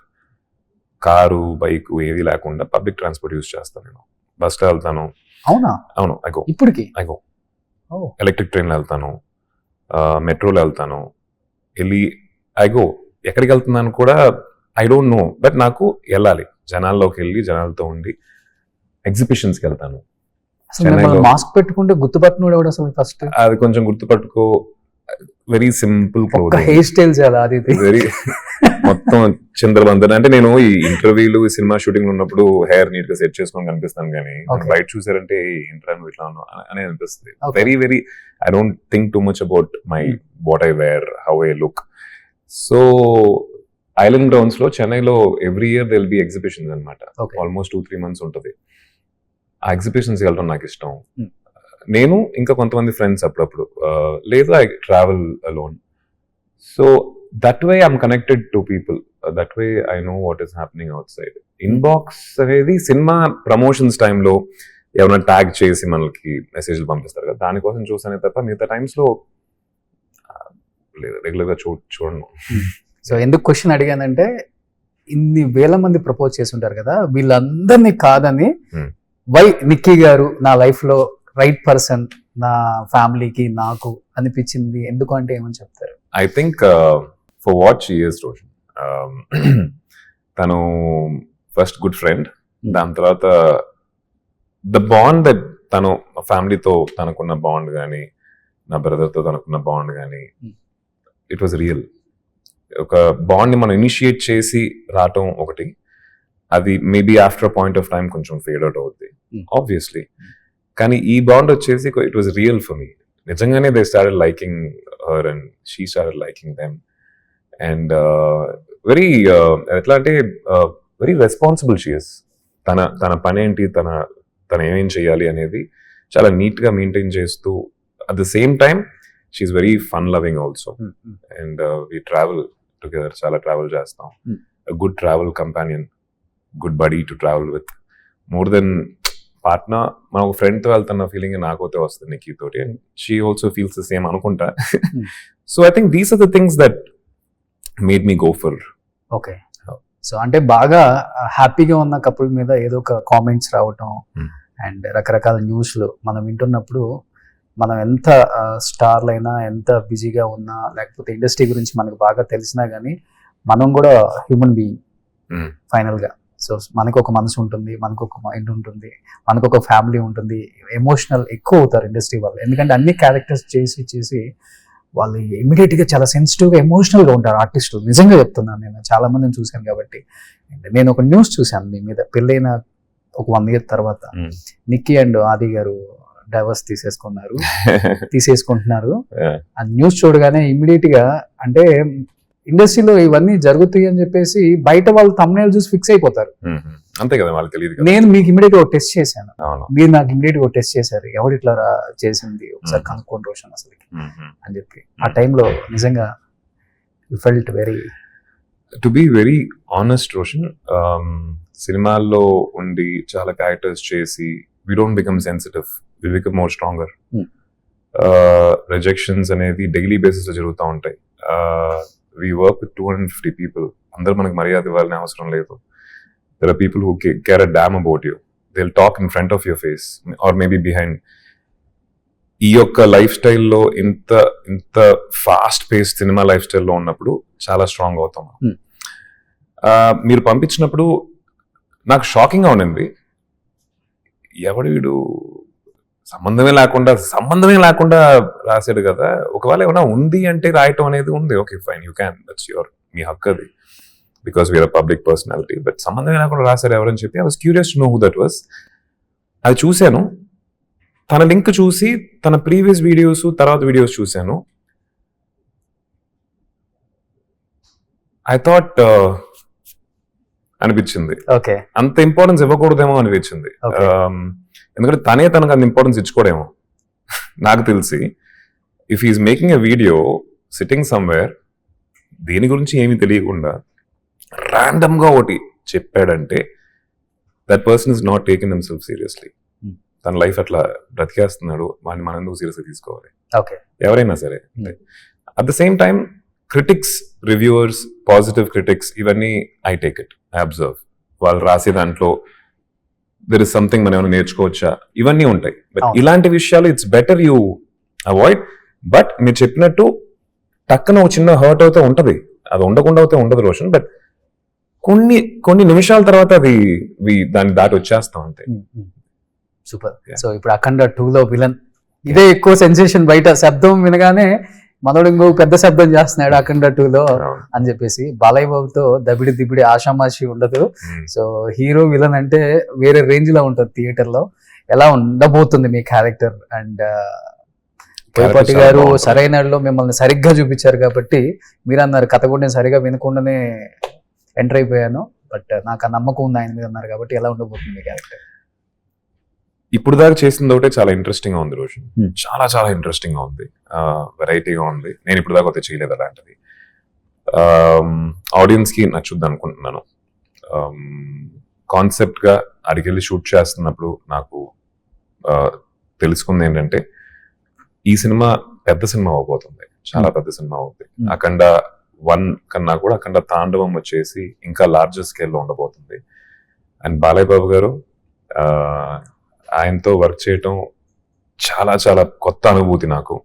car, bike ఏది లేకుండా పబ్లిక్ ట్రాన్స్పోర్ట్ యూజ్ చేస్తాను. నేను బస్లో వెళ్తాను. అవునా? అవును, ఐ గో. ఇప్పటికి ఐ గో. ఎలక్ట్రిక్ ట్రైన్లో వెళ్తాను, మెట్రోలో వెళ్తాను, ఐ గో. ఎక్కడికి వెళ్తున్నాను కూడా ఐ డోంట్ నో, బట్ నాకు వెళ్ళాలి, జనాల్లోకి వెళ్ళి జనాలతో ఉండి. ఎగ్జిబిషన్స్కి వెళ్తాను. మాస్క్ పెట్టుకుంటే గుర్తుపట్టినోడు ఎవడు అసలు ఫస్ట్? అది కొంచెం గుర్తుపట్టుకో, వెరీ సింపుల్ హెయిర్ స్టైల్ చాలా, అది వెరీ మొత్తం చంద్రబంధన్. అంటే నేను ఈ ఇంటర్వ్యూలు, సినిమా షూటింగ్ ఉన్నప్పుడు హెయిర్ నీట్ గా సెట్ చేసుకొని కనిపిస్తాను, కానీ బయట చూసారంటే ఇంటర్వ్యూ ఇట్లా ఉన్నాను అనేది అనిపిస్తుంది. Very I don't think too much about my what I wear, how I look. So island grounds లో చెన్నైలో every year they'll be exhibitions అనమాట. ఆల్మోస్ట్ 2-3 months ఉంటుంది. ఆ ఎగ్జిబిషన్స్ వెళ్ళడం నాకు ఇష్టం. నేను ఇంకా కొంతమంది ఫ్రెండ్స్ అప్పుడప్పుడు, లేదా I travel alone. So that way I'm connected to people, that way I know what is happening out side. Inbox అనేది సినిమా ప్రమోషన్స్ టైంలో ఎవరైనా ట్యాగ్ చేసి మనకి మెసేజ్లు పంపిస్తారు కదా, దానికోసం చూసానే తప్ప మిగతా టైమ్స్ లో రెగ్యులర్ గా చూడను. సో ఎందుకు క్వశ్చన్ అడిగానంటే, ఇన్ని వేల మంది ప్రపోజ్ చేసి ఉంటారు కదా, వీళ్ళందరినీ కాదని వై నిక్కీ గారు నా లైఫ్ లో రైట్ పర్సన్, నా ఫ్యామిలీకి నాకు అనిపించింది ఎందుకు అంటే ఏమని చెప్తారు? I think for what she is Roshan. తను ఫస్ట్ గుడ్ ఫ్రెండ్, దాని తర్వాత ద బాండ్ దట్ తను ఫ్యామిలీతో తనకున్న బాండ్ కానీ, నా బ్రదర్తో తనకున్న బాండ్ కానీ, ఇట్ వాజ్ రియల్. ఒక బాండ్ని మనం ఇనిషియేట్ చేసి రావటం ఒకటి, అది maybe after point of time కొంచెం ఫేడ్ అవుట్ అవుద్ది ఆబ్వియస్లీ, కానీ ఈ బాండ్ వచ్చేసి it was real for me. నిజంగానే they started liking her and she started liking them. And very ఎట్లా అంటే వెరీ రెస్పాన్సిబుల్ షీ ఇస్. తన పని ఏంటి, తన ఏమేం చేయాలి అనేది చాలా నీట్గా మెయింటైన్ చేస్తూ, at the same time she is very fun loving also. And we travel together, చాలా ట్రావెల్ చేస్తాం. Good travel companion, good buddy to travel with. More than partner మన ఒక ఫ్రెండ్తో వెళ్తున్న ఫీలింగ్ నాకైతే వస్తుంది నిక్కీ తోటి, and she also feels the same అనుకుంటా. So I think these are the things that made me go for. Okay, so అంటే బాగా హ్యాపీగా ఉన్న కపుల్ మీద ఏదో ఒక కామెంట్స్ రావటం అండ్ రకరకాల న్యూస్లు మనం వింటున్నప్పుడు మనం ఎంత స్టార్లు అయినా ఎంత బిజీగా ఉన్నా లేకపోతే ఇండస్ట్రీ గురించి మనకు బాగా తెలిసినా కానీ మనం కూడా హ్యూమన్ బీయింగ్ ఫైనల్గా. సో మనకు ఒక మనసు ఉంటుంది, మనకు ఒక మైండ్ ఉంటుంది, మనకు ఒక ఫ్యామిలీ ఉంటుంది. ఎమోషనల్ ఎక్కువ అవుతారు ఇండస్ట్రీ వాళ్ళు, ఎందుకంటే అన్ని క్యారెక్టర్స్ చేసి వాళ్ళు ఇమీడియట్గా చాలా సెన్సిటివ్గా ఎమోషనల్గా ఉంటారు ఆర్టిస్టులు. నిజంగా చెప్తున్నాను, నేను చాలా మందిని చూశాను కాబట్టి. నేను ఒక న్యూస్ చూశాను మీ మీద, పెళ్ళైన ఒక 1 year తర్వాత నిక్కీ అండ్ ఆది గారు డైవర్స్ తీసేసుకుంటున్నారు. ఆ న్యూస్ చూడగానే ఇమీడియట్ గా, అంటే ఇండస్ట్రీలో ఇవన్నీ జరుగుతాయి అని చెప్పేసి బయట వాళ్ళు thumbnail చూసి ఫిక్స్ అయిపోతారు. అంతే కదా, వాళ్ళకి తెలియదు. నేను మీకు ఇమీడియట్ ఒక టెస్ట్ చేశాను, మీరు నాకు ఇమీడియట్ ఒక టెస్ట్ చేశారు, ఎవరు ఇట్లా చేసింది ఒకసారి కనుక్కోండి రోషన్ అసలు అని చెప్పి. ఆ టైంలో నిజంగా you felt very, to be very honest Roshan, సినిమాల్లో ఉండి చాలా క్యారెక్టర్స్ చేసి we don't become sensitive, we become more stronger. Rejections అనేది డైలీ బేసిస్ లో జరుగుతూ ఉంటాయి. We work with 250 people. అందరూ మనకి మర్యాద ఇవ్వాలని అవసరం లేదు. There are people who care a damn about you. They'll talk in front of your face or maybe behind. ఈ యొక్క లైఫ్ స్టైల్లో ఇంత ఫాస్ట్ పేస్ సినిమా లైఫ్ స్టైల్లో ఉన్నప్పుడు చాలా స్ట్రాంగ్ అవుతాం. మీరు పంపించినప్పుడు నాకు షాకింగ్గా ఉండింది, ఎవడు వీడు సంబంధమే లేకుండా రాశాడు కదా. ఒకవేళ ఏమైనా ఉంది అంటే రాయటం అనేది ఉంది, okay fine, you can, that's your, మీ హక్కు అది, because we are public personality. But సంబంధమే లేకుండా రాశారు ఎవరని చెప్పి I was curious to know who that was. అది చూశాను, తన లింక్ చూసి తన ప్రీవియస్ వీడియోస్ తర్వాత వీడియోస్ చూశాను. ఐ థాట్ అనిపించింది అంత ఇంపార్టెన్స్ ఇవ్వకూడదేమో అనిపించింది. ఎందుకంటే తనకు అంత ఇంపార్టెన్స్ ఇచ్చుకోడేమో నాకు తెలిసి. If is making a video sitting somewhere, దేని గురించి ఏమీ తెలియకుండా ర్యాండమ్ గా ఒకటి చెప్పాడంటే that person is not taking himself seriously. తన లైఫ్ అట్లా బ్రతికేస్తున్నాడు, వాడిని మనం ఎందుకు సీరియస్గా తీసుకోవాలి, ఎవరైనా సరే. At the same time critics, reviewers, positive critics, ఇవన్నీ I take it, I observe. వాళ్ళు రాసే దాంట్లో దెర్ ఇస్ సంథింగ్ మనం ఏమైనా నేర్చుకోవచ్చా, ఇవన్నీ ఉంటాయి. బట్ ఇలాంటి విషయాలు it's better you avoid. But మీరు చెప్పినట్టు టక్కన ఒక చిన్న హర్ట్ అవుతే ఉంటది, అది ఉండకుండా అయితే ఉండదు రోషన్. బట్ కొన్ని నిమిషాల తర్వాత అది దాన్ని దాటి వచ్చేస్తాం అంతే. సూపర్. సో ఇప్పుడు అఖండ 2లో విలన్, ఇదే ఎక్కువ సెన్సేషన్ బయట. శబ్దం వినగానే మనోడు ఇంకో పెద్ద శబ్దం చేస్తున్నాడు అఖండ 2లో అని చెప్పేసి. బాలయ్య బాబుతో దబిడి ఆషామాషి ఉండదు. సో హీరో విలన్ అంటే వేరే రేంజ్ లో ఉంటుంది థియేటర్ లో. ఎలా ఉండబోతుంది మీ క్యారెక్టర్? అండ్ బోయపాటి గారు సరైన మిమ్మల్ని సరిగ్గా చూపించారు కాబట్టి మీరు అన్నారు కథ కూడా నేను సరిగా వినకుండానే ఎంటర్ అయిపోయాను, బట్ నాకు ఆ నమ్మకం ఉంది ఆయన మీద అన్నారు కాబట్టి ఎలా ఉండబోతుంది మీ క్యారెక్టర్? ఇప్పుడు దాకా చేసింది ఒకటే చాలా ఇంట్రెస్టింగ్ గా ఉంది రోషన్, చాలా ఇంట్రెస్టింగ్ గా ఉంది, వెరైటీగా ఉంది. నేను ఇప్పుడు దాకా అయితే చేయలేదు అలాంటిది. ఆడియన్స్ కి నచ్చుద్ది అనుకుంటున్నాను. కాన్సెప్ట్ గా అడిగెళ్ళి షూట్ చేస్తున్నప్పుడు నాకు తెలుసుకుంది ఏంటంటే ఈ సినిమా పెద్ద సినిమా అవబోతుంది, చాలా పెద్ద సినిమా అవుతుంది. అఖండ 1 కన్నా కూడా అఖండ తాండవం వచ్చేసి ఇంకా లార్జర్ స్కేల్లో ఉండబోతుంది. అండ్ బాలయ్య బాబు గారు, ఆయనతో వర్క్ చేయటం చాలా కొత్త అనుభూతి నాకు.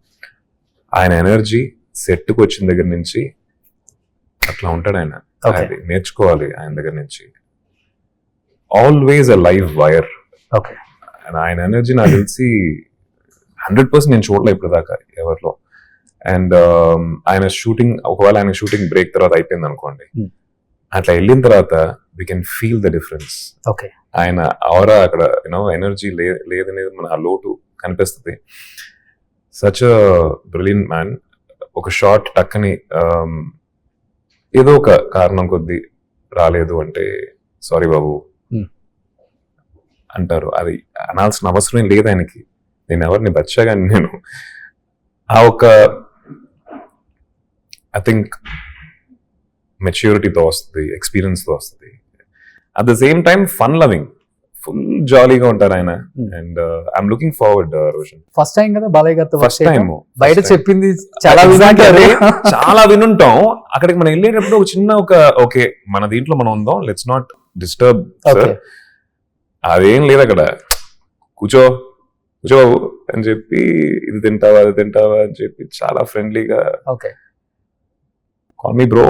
ఆయన ఎనర్జీ సెట్కి వచ్చిన దగ్గర నుంచి అట్లా ఉంటాడు ఆయన. అది నేర్చుకోవాలి ఆయన దగ్గర నుంచి. Always a live wire. ఆయన ఎనర్జీ నాకు తెలిసి 100% నేను చూడలే ఇప్పుడు దాకా ఎవరిలో. అండ్ ఆయన షూటింగ్, ఒకవేళ ఆయన షూటింగ్ బ్రేక్ తర్వాత అయిపోయింది అనుకోండి, అట్లా వెళ్ళిన తర్వాత we can feel the difference. ఆయన ఆరా అక్కడ ఎనర్జీ లేదనేది మన ఆ లోటు కనిపిస్తుంది. Such a brilliant man. ఒక షార్ట్ టక్కని ఏదో ఒక కారణం కొద్దీ రాలేదు అంటే సారీ బాబు అంటారు. అది అనాల్సిన అవసరం లేదు ఆయనకి. నేను ఎవరిని బచ్చాగా నేను ఆ ఒక ఐ థింక్ మెచ్యూరిటీతో వస్తుంది, ఎక్స్పీరియన్స్తో వస్తుంది. At the same time fun loving. Full జాలీగా ఉంటారు ఆయన. And I'm looking forward Roshan. First time కదా బాలయ్య గారితో work ఫస్ట్ చేయడం? టైం బయట చెప్పింది చాలా విధాంటారు. చాలా వినుంటాం. అక్కడికి మనం వెళ్ళేటప్పుడు ఒక చిన్న ఓకే మన దీంట్లో మనం ఉందాం, లెట్స్ నాట్ డిస్టర్బ్ సార్, అదేం లేదు అక్కడ. కూర్చో కూర్చో అని చెప్పి ఇది తింటావా అది తింటావా అని చెప్పి చాలా ఫ్రెండ్లీగా okay call me bro,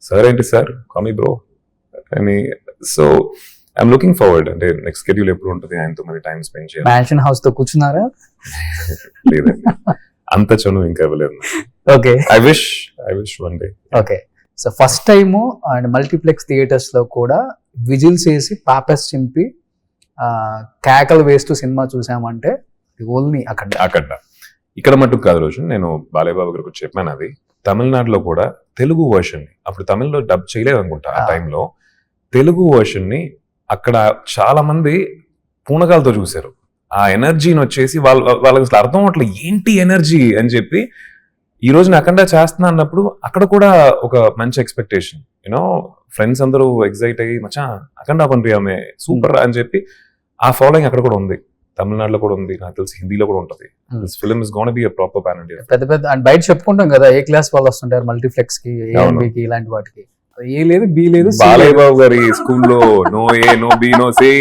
sir ఏంటి సార్ కాల్ మీ బ్రో అని. So I'm looking forward. అంటే నెక్స్ట్ షెడ్యూల్ ఎప్పుడు ఉంటుంది ఆయనతో మరి టైం స్పెండ్ చేయాలి. మ్యాన్షన్ హౌస్ తో కూర్చున్నారా? లేదండి, అంత చనువు ఇంకా ఇవ్వలేదు. Okay I wish one day. Okay so first time and multiplex theatres లో కూడా విజిల్స్ వేసి పాపెస్ చింపి కేకలు వేస్తూ సినిమా చూసామంటే ఓన్లీ అక్కడ. ఇక్కడ మటుకు కాదు రోషన్, నేను బాలయ్య బాబు గారికి చెప్పాను అది. తమిళనాడులో కూడా తెలుగు వర్షన్ ని, అప్పుడు తమిళ్లో డబ్ చేయలేదు అనుకుంటా ఆ టైంలో, తెలుగు వర్షన్ ని అక్కడ చాలా మంది పూనకాలతో చూశారు. ఆ ఎనర్జీని వచ్చేసి వాళ్ళకి అసలు అర్థం అవట్లేదు ఏంటి ఎనర్జీ అని చెప్పి. ఈ రోజు నేను అఖండ చేస్తున్నా అన్నప్పుడు అక్కడ కూడా ఒక మంచి ఎక్స్పెక్టేషన్, యూనో ఫ్రెండ్స్ అందరూ ఎగ్జైట్ అయ్యి మచ్చా అఖండ పంపియామే సూపర్ అని చెప్పి ఆ ఫాలోయింగ్ అక్కడ కూడా ఉంది. తమిళనాడులో కూడా ఉంది, నాకు తెలిసి హిందీలో కూడా ఉంటుంది. This film is gonna B a proper pan India. పెద్ద పెద్ద అండ్ బయట చెప్పుకుంటాం కదా ఏ క్లాస్ వాళ్ళు వస్తుంటారు మల్టీప్లెక్స్ కి, AMB కి, ఇలాంటి వాటికి. ఏ లేదు బి లేదు, బాలయ్య బాబు గారి స్కూల్లో no A no B no C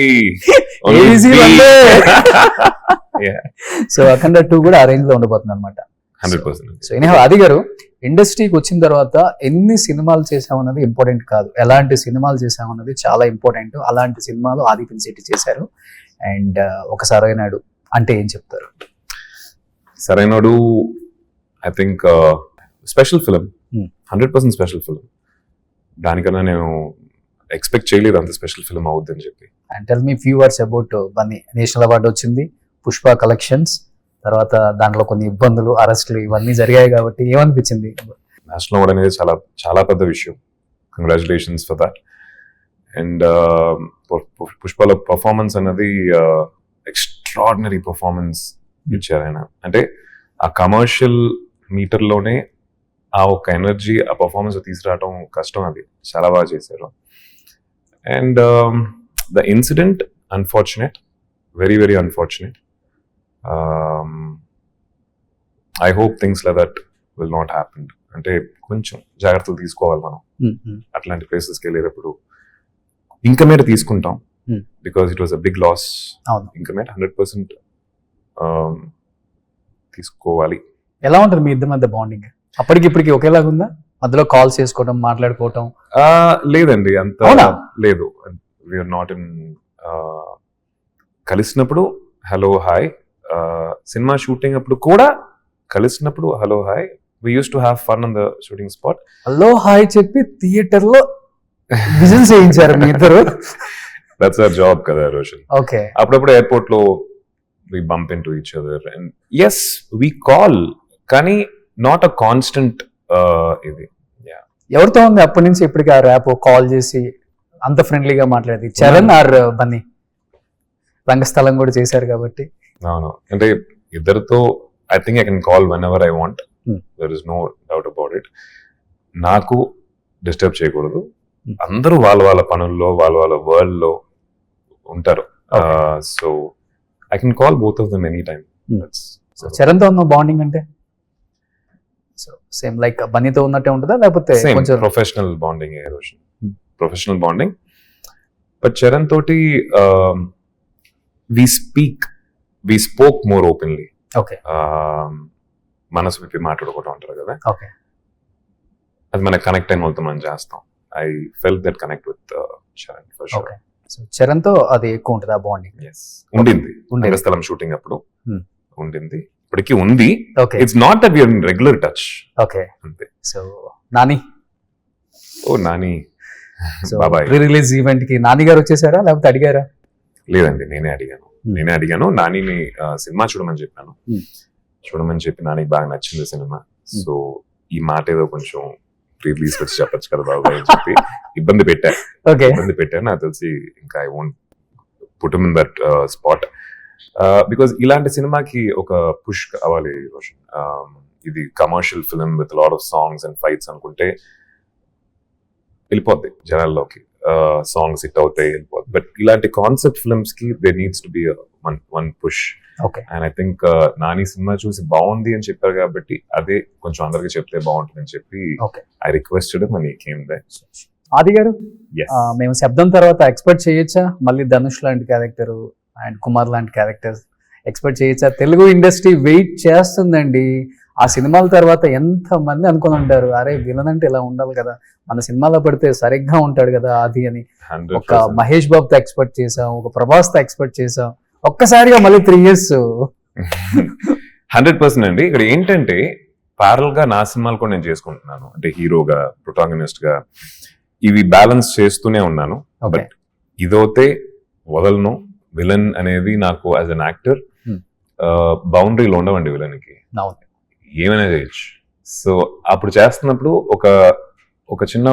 so Akhanda 2 కూడా ఆ రేంజ్ లో ఉండబోతుంది అనమాట. 100%. సో ఎనీహౌ ఆది గారు ఇండస్ట్రీకి వచ్చిన తర్వాత ఎన్ని సినిమాలు చేసామన్నది ఇంపార్టెంట్ కాదు, ఎలాంటి సినిమాలు చేసామన్నది చాలా ఇంపార్టెంట్. అలాంటి సినిమాలు ఆది పినిశెట్టి చేశారు. అండ్ ఒక సరైనడు అంటే ఏం చెప్తారు? Sarrainodu I think special film, 100% special film. దానికన్నా నేను ఎక్స్పెక్ట్ చేయలేదు అంత స్పెషల్ ఫిలిం అవుద్ది అని చెప్పి. And tell me few words about Bunny. National award వచ్చింది, పుష్ప కలెక్షన్స్, తర్వాత దాంట్లో కొన్ని ఇబ్బందులు, అరెస్టులు ఇవన్నీ జరిగాయి కాబట్టి ఏమనిపించింది? నేషనల్ అవార్డ్ అనేది చాలా చాలా పెద్ద విషయం. Congratulations for that. అండ్ పుష్పల పర్ఫార్మెన్స్ అన్నది ఎక్స్ట్రాడినరీ పర్ఫార్మెన్స్ ఇచ్చారు ఆయన. అంటే ఆ కమర్షియల్ మీటర్లోనే ఆ ఒక ఎనర్జీ, ఆ పర్ఫార్మెన్స్ తీసుకురావడం కష్టం, అది చాలా బాగా చేశారు. And the incident unfortunate, very very unfortunate. I hope things like that will not happen. అంటే కొంచెం జాగ్రత్తలు తీసుకోవాలి మనం అట్లాంటి ప్లేసెస్కి వెళ్ళేటప్పుడు. ఇంకా మీద తీసుకుంటాం because it was a big loss. ఇంకా మీద 100% తీసుకోవాలి. ఎలా ఉంటుంది మీ ఇద్దరి మధ్య బాండింగ్? అప్పటికి ఇప్పటికి ఒకేలాగా ఉందా? మధ్యలో కాల్స్ చేసుకోవడం, మాట్లాడుకోవటం? లేదండి, అంత లేదు. We are not in. కలిసినప్పుడు హలో హాయ్, సినిమా షూటింగ్ అప్పుడు కూడా కలిసినప్పుడు hello hi. We used to have fun on the shooting spot. Hello hi చెప్పి థియేటర్ లో విజిల్స్ చేయించారు మీ ఇద్దరు. దట్స్ అవర్ జాబ్ కదా రోషన్. ఓకే. అప్పుడప్పుడు ఎయిర్పోర్ట్ లో we bump into each other and yes we call, కానీ నాట్ అ కాన్స్టెంట్ ఇది. ఎవరితో ఉంది అప్పటి నుంచి ఇప్పటికి ఆ ర్యాప్? కాల్ చేసి అంత ఫ్రెండ్లీగా మాట్లాడేది చరణ్ ఆర్ బన్నీ? రంగస్థలం కూడా చేశారు కాబట్టి. అవును, అంటే ఇద్దరితో I think I can call whenever I want. There is no doubt about it. నాకు డిస్టర్బ్ చేయకూడదు. అందరూ వాళ్ళ వాళ్ళ పనుల్లో, వాళ్ళ వాళ్ళ వరల్డ్ లో ఉంటారు. So I can call both of them any time. Charan తో ఉన్న బాండింగ్ అంటే సేమ్ లైక్ బన్నీతో ఉన్నట్టే ఉంటుందా, లేకపోతే కొంచెం professional bonding? Professional bonding. But Charan తోటి we spoke more openly. Okay. మనసు విప్పి మాట్లాడుకుంటూ ఉంటారు కదా, ఓకే. అది మనకు కనెక్ట్ అయిన వాళ్ళతో మనం చేస్తాం. I felt that connect with Charan for sure. So Charan తో అది ఎక్కువ ఉంటుంది ఆ బాండింగ్? ఉండింది రంగస్థలం షూటింగ్ అప్పుడు ఉండింది, ఇప్పటికీ ఉంది. It's not that we are in regular touch. Okay, అంతే. సో నాని, నాని బాబాయ్ రిలీజ్ ఈవెంట్ కి నాని గారు వచ్చేసారా లేకపోతే అడిగారా? లేదండి, నేనే అడిగాను. నానిని సినిమా చూడమని చెప్పాను. చూడమని చెప్పి నానికి బాగా నచ్చింది సినిమా. సో ఈ మాట ఏదో కొంచెం రిలీజ్ వచ్చి చెప్పచ్చు కదా బాబాయ్ అని చెప్పి ఇబ్బంది పెట్టాను. నాకు తెలిసి ఇంకా I won't put him in that spot because ఇలాంటి సినిమాకి ఒక పుష్ కావాలి రోషన్. ఇది commercial film with lot of songs and fights అనుకుంటే వెళ్ళిపోద్ది జనాల్లోకి. సాంగ్స్ హిట్ అవుతాయి, బట్ ఇలాంటి కాన్సెప్ట్ ఫిల్మ్స్ కి they needs to be one push. Okay. And I think Nani cinema చూసి బాగుంది అని చెప్పారు కాబట్టి అదే కొంచెం అందరికి చెప్తే బాగుంటుంది అని చెప్పి okay. I requested money came they. ఆది గారు, మేము శబ్దం తర్వాత ఎక్స్పెక్ట్ చేయొచ్చా మళ్ళీ ధనుష్ లాంటి క్యారెక్టర్ అండ్ కుమార్ లాంటి క్యారెక్టర్స్ ఎక్స్పెక్ట్ చేయొచ్చా? తెలుగు ఇండస్ట్రీ వెయిట్ చేస్తుందండి. ఆ సినిమాల తర్వాత ఎంత మంది అనుకుని ఉంటారు, అరే విలన్ అంటే ఇలా ఉండాలి కదా, మన సినిమాలో పడితే సరిగ్గా ఉంటాడు కదా ఆది అని. ఒక 100%. మహేష్ బాబుతో ఎక్స్పెక్ట్ చేసాం, ఒక ప్రభాస్ తో ఎక్స్పెక్ట్ చేసాం, ఒక్కసారిగా మళ్ళీ 3 years. 100% అండి. ఇక్కడ ఏంటంటే ప్యారల్ గా నా సినిమాలు కూడా నేను చేసుకుంటున్నాను, అంటే హీరోగా, ప్రొటాగనిస్ట్ గా ఇవి బ్యాలెన్స్ చేస్తూనే ఉన్నాను. ఓకే. బట్ ఇదైతే వదలను. విలన్ అనేది నాకు యాజ్ అన్ యాక్టర్ బౌండరీలో ఉండవండి. విలన్ కి అవును. ఏమైనా చేయొచ్చు. సో అప్పుడు చేస్తున్నప్పుడు ఒక చిన్న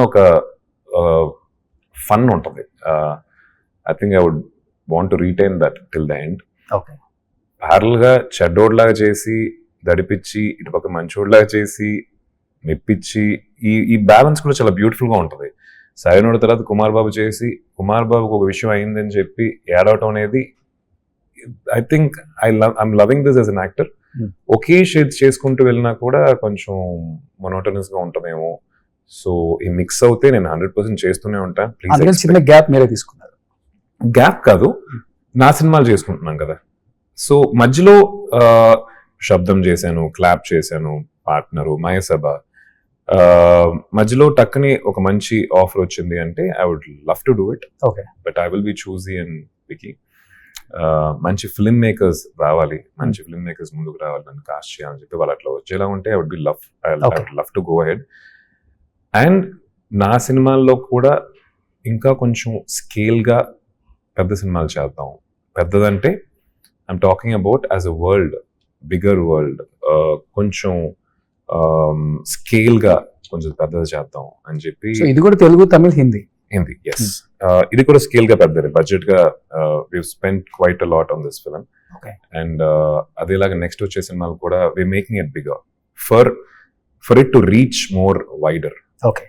ఫన్ ఉంటుంది. I think I would want to retain that till the end. Okay. Parallel గా చెడ్డోడ్లాగా చేసి దడిపించి, ఇటుపక్క మంచోడ్లాగా చేసి మెప్పించి, ఈ బ్యాలెన్స్ కూడా చాలా బ్యూటిఫుల్ గా ఉంటుంది. సరైన తర్వాత కుమార్ బాబు చేసి కుమార్ బాబుకి ఒక విషయం అయిందని చెప్పి ఏడవటం అనేది I think I'm loving this as an actor. Okay shades చేసుకుంటూ వెళ్ళినా కూడా కొంచెం మొనోటనస్ గా ఉంటుందేమో. సో ఈ మిక్స్ అవుతే నేను 100% చేస్తూనే ఉంటాను. అందుకని చిన్న గ్యాప్ మీరే తీసుకున్నారు. గ్యాప్ కాదు, నా సినిమాలు చేసుకుంటున్నాం కదా. సో మధ్యలో శబ్దం చేశాను, క్లాప్ చేశాను, పార్ట్నరు, మయసభ, మధ్యలో టక్కని ఒక మంచి ఆఫర్ వచ్చింది అంటే I would love to do it. Okay. But I will be choosy and picky. మంచి ఫిల్మ్ మేకర్స్ రావాలి, మంచి ఫిల్మ్ మేకర్స్ ముందుకు రావాలి, నన్ను కాస్ట్ చేయాలని చెప్పి వాళ్ళు అట్లా వచ్చేలా ఉంటే I would be love to go ahead. And నా సినిమాల్లో కూడా ఇంకా కొంచెం స్కేల్గా పెద్ద సినిమాలు చేద్దాం. పెద్దదంటే I'm talking about as a world, bigger world, కొంచెం స్కేల్గా కొంచెం పెద్దది చేద్దాం అని చెప్పి. ఇది కూడా తెలుగు, తమిళ్, హిందీ. హిందీ, ఎస్. ఇది కూడా స్కేల్ గా పెద్దది, బడ్జెట్ గా we spent quite a lot on this film. And అదేలాగా నెక్స్ట్ వచ్చే సినిమాలు కూడా we making it bigger for it to reach more wider. Okay.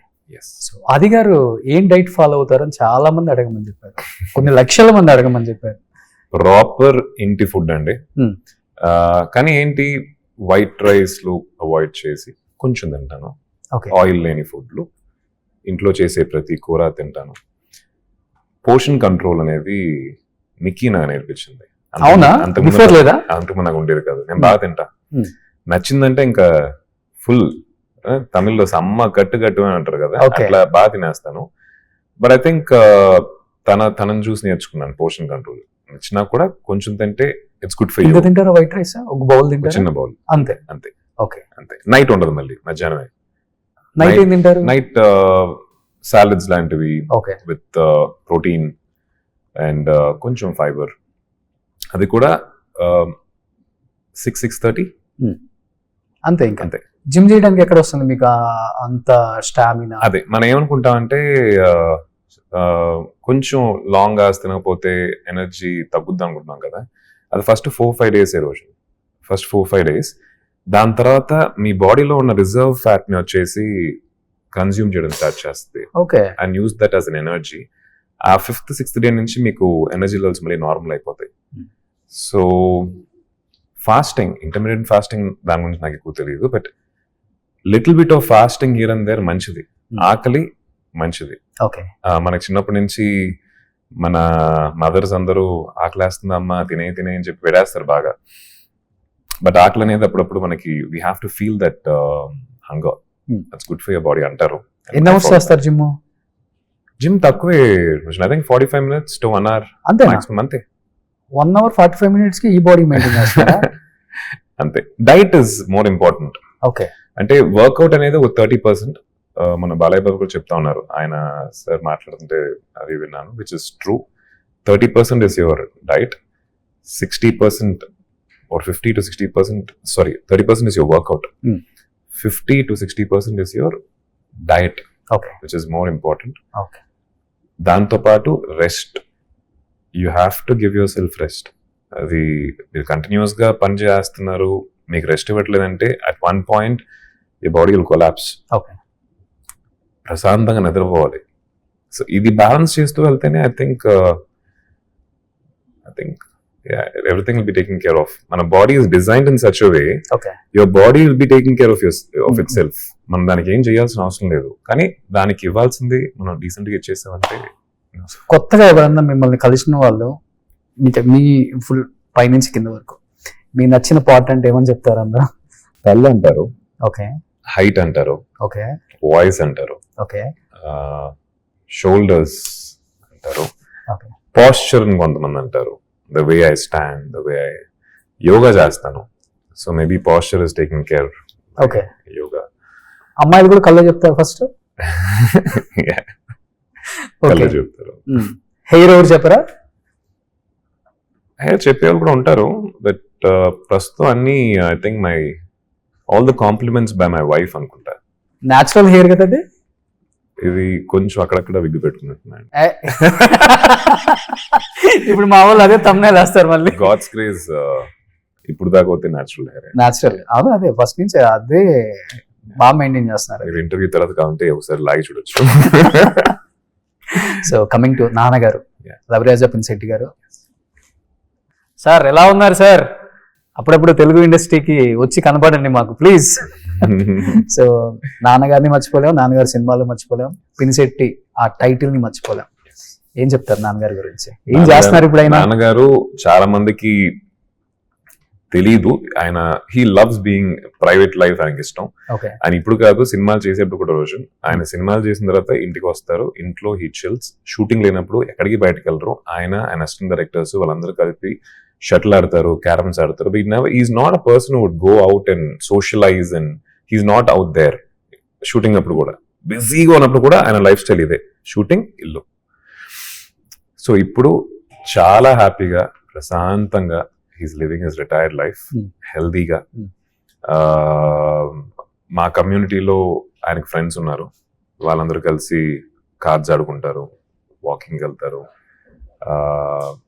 So ఆది గారు ఏం డైట్ ఫాలో అవుతారని చాలా మంది అడగమని చెప్పారు, కొన్ని లక్షల మంది అడగమని చెప్పారు. ప్రాపర్ ఇంటి ఫుడ్ అండి. కానీ ఏంటి, వైట్ రైస్లు అవాయిడ్ చేసి కొంచెం తింటాను. ఆయిల్ లేని ఫుడ్లు, ఇంట్లో చేసే ప్రతి కూర తింటాను. పోర్షన్ కంట్రోల్ అనేది నిక్కీ నాకు నేర్పించింది. అంతకుముందు నాకు ఉండేది కాదు. నేను బాగా తింటా, నచ్చిందంటే ఇంకా ఫుల్. తమిళ్లో సమ్మ కట్టు అని అంటారు కదా, అట్లా బాగా తినేస్తాను. బట్ ఐ థింక్ తనని చూసి నేర్చుకున్నాను పోర్షన్ కంట్రోల్. నచ్చినా కూడా కొంచెం తింటే ఇట్స్ గుడ్ ఫర్ యూ. తింటారా వైట్ రైస్? ఒక బౌల్ తింటారా? చిన్న బౌల్, అంతే అంతే. ఓకే, అంతే. నైట్ ఉండదు, మళ్ళీ మధ్యాహ్నమే. నైట్ ఏం తింటారు? నైట్ సాలడ్స్ లాంటివి విత్ ప్రోటీన్ అండ్ కొంచెం ఫైబర్. అది కూడా 6-6:30 అంతే. ఇంకా అంతే. జిమ్ చేయడానికి ఎక్కడ వస్తుంది మీకు అంత స్టామినా? అదే మనం ఏమనుకుంటామంటే కొంచెం లాంగ్ అవర్స్ తినకపోతే ఎనర్జీ తగ్గుద్ది అనుకుంటున్నాం కదా. అది ఫస్ట్ 4-5 days రోజు, ఫస్ట్ 4-5 days. దాని తర్వాత మీ బాడీలో ఉన్న రిజర్వ్ ఫ్యాట్ ని వచ్చేసి కన్జ్యూమ్ చేయడం స్టార్ట్ చేస్తుంది. Okay. And use that as an energy. ఆ 5th-6th day నుంచి మీకు ఎనర్జీ లెవెల్స్ మళ్ళీ నార్మల్ అయిపోతాయి. సో ఫాస్టింగ్, ఇంటర్మీడియట్ ఫాస్టింగ్, దాని గురించి నాకు ఎక్కువ తెలియదు. But little bit of fasting here and there మంచిది. ఆకలి మంచిది. మనకి చిన్నప్పటి నుంచి మన మదర్స్ అందరూ ఆకలేస్తుందమ్మా తినే అని చెప్పి పెడేస్తారు బాగా. బట్ ఆకలి అనేది అప్పుడప్పుడు మనకి we have to feel that hunger. That's good for your body అంటారు. ఎన్ని అవర్స్ చేస్తారు జిమ్? జిమ్ తక్కువే, I think 45 minutes to 1 hour అంతే మాక్సిమం. అంతే. 1 hour 45 minutes కి ఈ బాడీ మెయింటైన్ చేస్తారా? అంతే. Diet is more important. Okay. అంటే వర్కౌట్ అనేది ఒక 30%. మన బాలయ్య బాబు కూడా చెప్తా ఉన్నారు, ఆయన సార్ మాట్లాడుతుంటే అది విన్నాను, which is true. 30% is your diet, 60% or 50 to 60%, sorry, 30% is your workout. 50 to 60% is your diet, which is more important. దాంతో పాటు rest, you have to give yourself rest. అది మీరు కంటిన్యూస్ గా పని చేస్తున్నారు, మీకు రెస్ట్ ఇవ్వట్లేదంటే at one point your body will collapse. ప్రశాంతంగా నిద్రపోవాలి. సో ఇది బ్యాలెన్స్ చేస్తూ వెళ్తేనే I think everything will be taking care of. మన body is designed in such way, okay your body will be taking care of itself. మనం దానికి ఏం చేయాల్సిన అవసరం లేదు, కానీ దానికి ఇవ్వాల్సింది మనం డీసెంట్ గా ఇచ్చేసామంటే. కొత్తగా ఎవరన్నా మిమ్మల్ని కలిసిన వాళ్ళు మీ ఫుల్ పైనుంచి కింద వరకు మీ నచ్చిన పార్ట్ అంటే ఏమని చెప్తారు అందరూ? కళ్ళు అంటారు, ఓకే హైట్ అంటారు, ఓకే వాయిస్ అంటారు, ఓకే షోల్డర్స్ అంటారు, ఓకే పాస్చర్ అని కొంతమంది అంటారు, the way I stand, the way I yoga చేస్తాను. So maybe posture is taking care. Okay yoga. అమ్మాయిలు కూడా కళ్ళు చెప్తారు ఫస్ట్, కళ్ళు చెప్తారు. హెయిర్ ఎవరు చెప్పరా? చెప్పేవాళ్ళు కూడా ఉంటారు, బట్ ప్రస్తుతం అన్ని I think my all the compliments by my wife అనుకుంటా. న్యాచురల్ హెయిర్ కదా అది. ఇది కొంచెం అక్కడక్కడ విగ్గు పెట్టుకున్నట్టున్నాను. ఇప్పుడు మా వాళ్ళు అదే తమ్ముళ్ళు వేస్తారు మళ్ళీ. గాడ్స్ గ్రేస్ ఇప్పుడు దాకా పోతే న్యాచురల్ హెయిర్. న్యాచురల్ అదే ఫస్ట్ నుంచి అదే బాగా మెయింటైన్ చేస్తున్నారు. మీరు ఇంటర్వ్యూ తర్వాత కావాలంటే ఒకసారి లాగి చూడొచ్చు. సో కమింగ్ టు నాన్నగారు, Yeah. రవిరాజ పినిశెట్టి గారు. సార్ ఎలా ఉన్నారు సార్? అప్పుడప్పుడు తెలుగు ఇండస్ట్రీకి వచ్చి కనపడండి మాకు ప్లీజ్. సో నాన్నగారిని మర్చిపోలేం, నాన్నగారి సినిమాలు మర్చిపోలేం, పినిశెట్టి ఆ టైటిల్ ని మర్చిపోలేం. ఏం చెప్తారు నాన్నగారి గురించి? ఏం చేస్తున్నారు ఇప్పుడు ఆయన? నాన్నగారు చాలా మందికి తెలీదు, ఆయన he loves being private life ఆయనకి ఇష్టం. ఓకే ఆయన ఇప్పుడు కాదు, సినిమాలు చేసేప్పుడు కూడా రోజు ఆయన సినిమాలు చేసిన తర్వాత ఇంటికి వస్తారు, ఇంట్లో హీ చిల్స్. షూటింగ్ లేనప్పుడు ఎక్కడికి బయటకు వెళ్ళరు. ఆయన అసిస్టెంట్ డైరెక్టర్స్ వాళ్ళందరూ కలిపి షటిల్ ఆడతారు, క్యారమ్స్ ఆడతారు. But never is not a person would go out and socialise, and he is not out there. Shooting అప్పుడు కూడా బిజీగా ఉన్నప్పుడు కూడా ఆయన లైఫ్ స్టైల్ ఇదే, షూటింగ్, ఇల్లు. సో ఇప్పుడు చాలా హ్యాపీగా ప్రశాంతంగా he's living his retired life, హెల్దీగా. మా కమ్యూనిటీలో ఆయనకు ఫ్రెండ్స్ ఉన్నారు, వాళ్ళందరూ కలిసి కార్డ్స్ ఆడుకుంటారు, వాకింగ్ వెళ్తారు.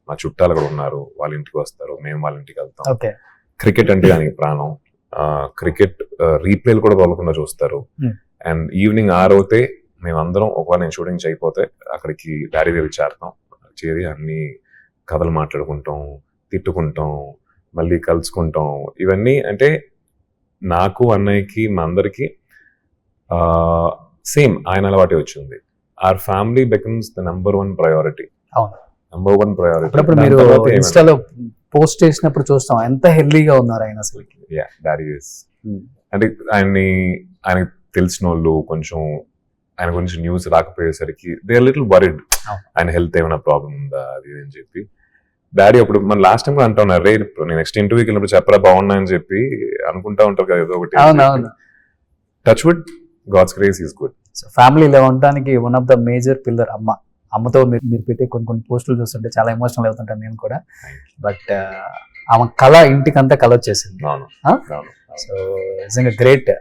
మా చుట్టాలు కూడా ఉన్నారు, వాళ్ళ ఇంటికి వస్తారు, మేము వాళ్ళ ఇంటికి వెళ్తాం. ఓకే క్రికెట్ అంటే ఆయనకి ప్రాణం. క్రికెట్ రీప్లేలు కూడా తోలకుండా చూస్తారు. అండ్ ఈవినింగ్ 6 అవుతే మేమందరం, ఒకవేళ నేను షూటింగ్ చేయకపోతే అక్కడికి డాడీ దగ్గర చేరతాం. చేరి అన్ని కథలు మాట్లాడుకుంటాం, తిట్టుకుంటాం, మళ్ళీ కలుసుకుంటాం. ఇవన్నీ అంటే నాకు, అన్నయ్యకి, మా అందరికి సేమ్ ఆయన అలవాటే వచ్చింది. Our family becomes the number 1 priority. అవును, నెంబర్ 1 ప్రయారిటీ. అప్పుడప్పుడు మీరు ఇన్స్టాలో పోస్ట్ చేసినప్పుడు చూస్తాం ఎంత హెల్దీగా ఉన్నారు ఆయన అసలు. డాడీ అంటే ఆయనకి తెలిసిన వాళ్ళు కొంచెం ఆయన గురించి న్యూస్ రాకపోయేసరికి దే ఆర్ లిటిల్ వరిడ్, ఆయన హెల్త్ ఏమైనా ప్రాబ్లం ఉందా అది అని చెప్పి. డాడీ అప్పుడు మన లాస్ట్ టైం కూడా అంటా ఉన్నారు, రే నేను నెక్స్ట్ ఇంటర్వ్యూకి వెళ్ళినప్పుడు చెప్పరా బాగున్నా అని చెప్పి అనుకుంటా ఉంటారు కదా ఏదో ఒకటి. Touch wood, god's grace is good. So ఫ్యామిలీలో ఉండడానికి one of the major pillar అమ్మ. అమ్మతో మీరు పెట్టే కొన్ని పోస్టులు చూస్తుంటే చాలా ఎమోషనల్ అవుతుంటాను నేను కూడా. బట్ ఆమె కళ ఇంటికంతా కళ వచ్చేసింది. సో నిజంగా గ్రేట్.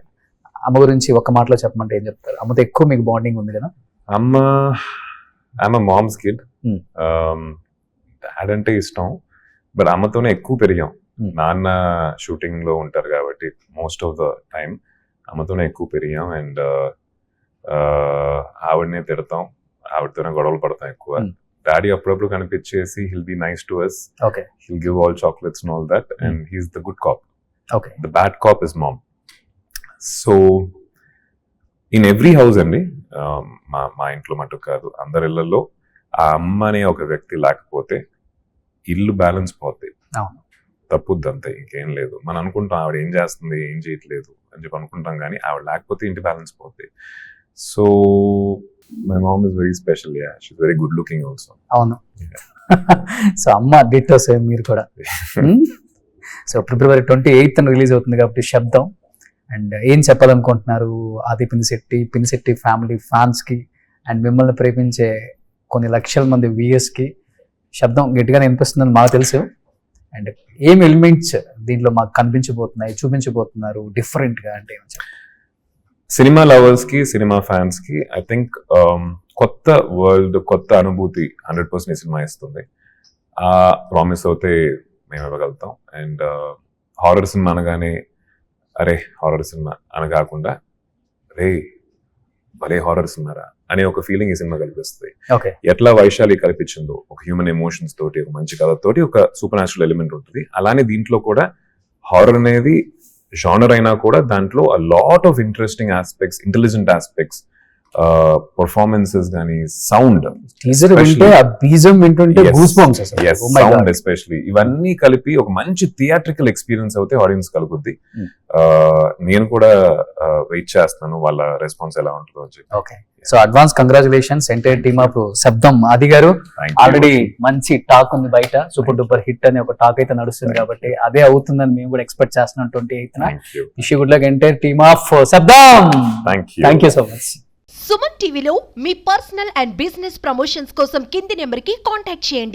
అమ్మ గురించి ఒక్క మాటలో చెప్పమంటే ఏం చెప్తారు? అమ్మతో ఎక్కువ మీకు బాండింగ్ ఉంది కదా? అమ్మ మామ్స్ కిడ్. డాడ్ అంటే ఇష్టం, బట్ అమ్మతోనే ఎక్కువ పెరిగాం. నాన్న షూటింగ్ లో ఉంటారు కాబట్టి మోస్ట్ ఆఫ్ ద టైం అమ్మతోనే ఎక్కువ పెరిగాం. అండ్ ఆవిడనే తిడతాం, ఆవిడతోనే గొడవలు పడతాం ఎక్కువ. డాడీ అప్పుడప్పుడు కనిపించేసి he'll be nice to us, he'll give all chocolates and all that, and he's the good cop. The bad cop is mom. So in every house అండి, మా ఇంట్లో మటుకు కాదు, అందరి ఇళ్లలో ఆ అమ్మ అనే ఒక వ్యక్తి లేకపోతే ఇల్లు బ్యాలెన్స్ పోతాయి. తప్పుద్ది అంతే, ఇంకేం లేదు. మనం అనుకుంటాం ఆవిడ ఏం చేస్తుంది, ఏం చేయట్లేదు అని చెప్పి అనుకుంటాం, కానీ ఆవిడ లేకపోతే ఇంటి బ్యాలెన్స్ పోతాయి. So my mom is very special. Yeah, she's very good looking also. అవును. సో అమ్మ డిట్టో సేమ్ మీరు కూడా. సో February 28th రిలీజ్ అవుతుంది కాబట్టి శబ్దం. అండ్ ఏం చెప్పాలనుకుంటున్నారు ఆది పినిశెట్టి ఫ్యామిలీ ఫ్యాన్స్ కి అండ్ మిమ్మల్ని ప్రేమించే కొన్ని లక్షల మంది వ్యూయర్స్ కి? శబ్దం గట్టిగానే వినిపిస్తుందని మాకు తెలుసు. అండ్ ఏం ఎలిమెంట్స్ దీంట్లో మాకు కనిపించబోతున్నాయి, చూపించబోతున్నారు డిఫరెంట్ గా అంటే? సినిమా లవర్స్ కి, సినిమా ఫ్యాన్స్ కి ఐ థింక్ కొత్త వరల్డ్, కొత్త అనుభూతి 100% ఈ సినిమా ఇస్తుంది. ఆ ప్రామిస్ అయితే మేము ఇవ్వగలుగుతాం. అండ్ హారర్ సినిమా అనగానే అరే హారర్ సినిమా అని కాకుండా, రే భలే హారర్స్ ఉన్నారా అనే ఒక ఫీలింగ్ ఈ సినిమా కల్పిస్తుంది. ఓకే ఎట్లా వైశాలి కల్పించిందో ఒక హ్యూమన్ ఎమోషన్స్ తోటి, ఒక మంచి కథతోటి ఒక సూపర్ న్యాచురల్ ఎలిమెంట్ ఉంటుంది. అలానే దీంట్లో కూడా హారర్ అనేది జానర్ అయినా కూడా దాంట్లో a lot of interesting aspects, intelligent aspects, performances కానీ, సౌండ్, టీజర్ వింటే ఆ బీజం వింటుంటే గూస్ బంప్స్ అసలు. Oh my sound God. Especially ఇవన్నీ కలిపి ఒక మంచి థియేట్రికల్ ఎక్స్పీరియన్స్ అయితే ఆడియన్స్ కలుగుద్ది. నేను కూడా వెయిట్ చేస్తాను వాళ్ళ రెస్పాన్స్ ఎలా ఉంటుందో అని చెప్పి. Okay so advance congratulations entire team of శబ్దం ఆది గారు. Thank you. ఆల్రెడీ మంచి టాక్ ఉంది బయట, సూపర్ డూపర్ హిట్ అనే ఒక టాక్ అయితే నడుస్తుంది కాబట్టి అదే అవుతుందని మేము కూడా ఎక్స్పెక్ట్ చేస్తున్నాం. 28th Thank you. Wish good luck entire team of శబ్దం. Thank you. Thank you so much. Suman టీవీలో మీ పర్సనల్ అండ్ బిజినెస్ ప్రమోషన్స్ కోసం కింది నెంబర్కి కాంటాక్ట్ చేయండి.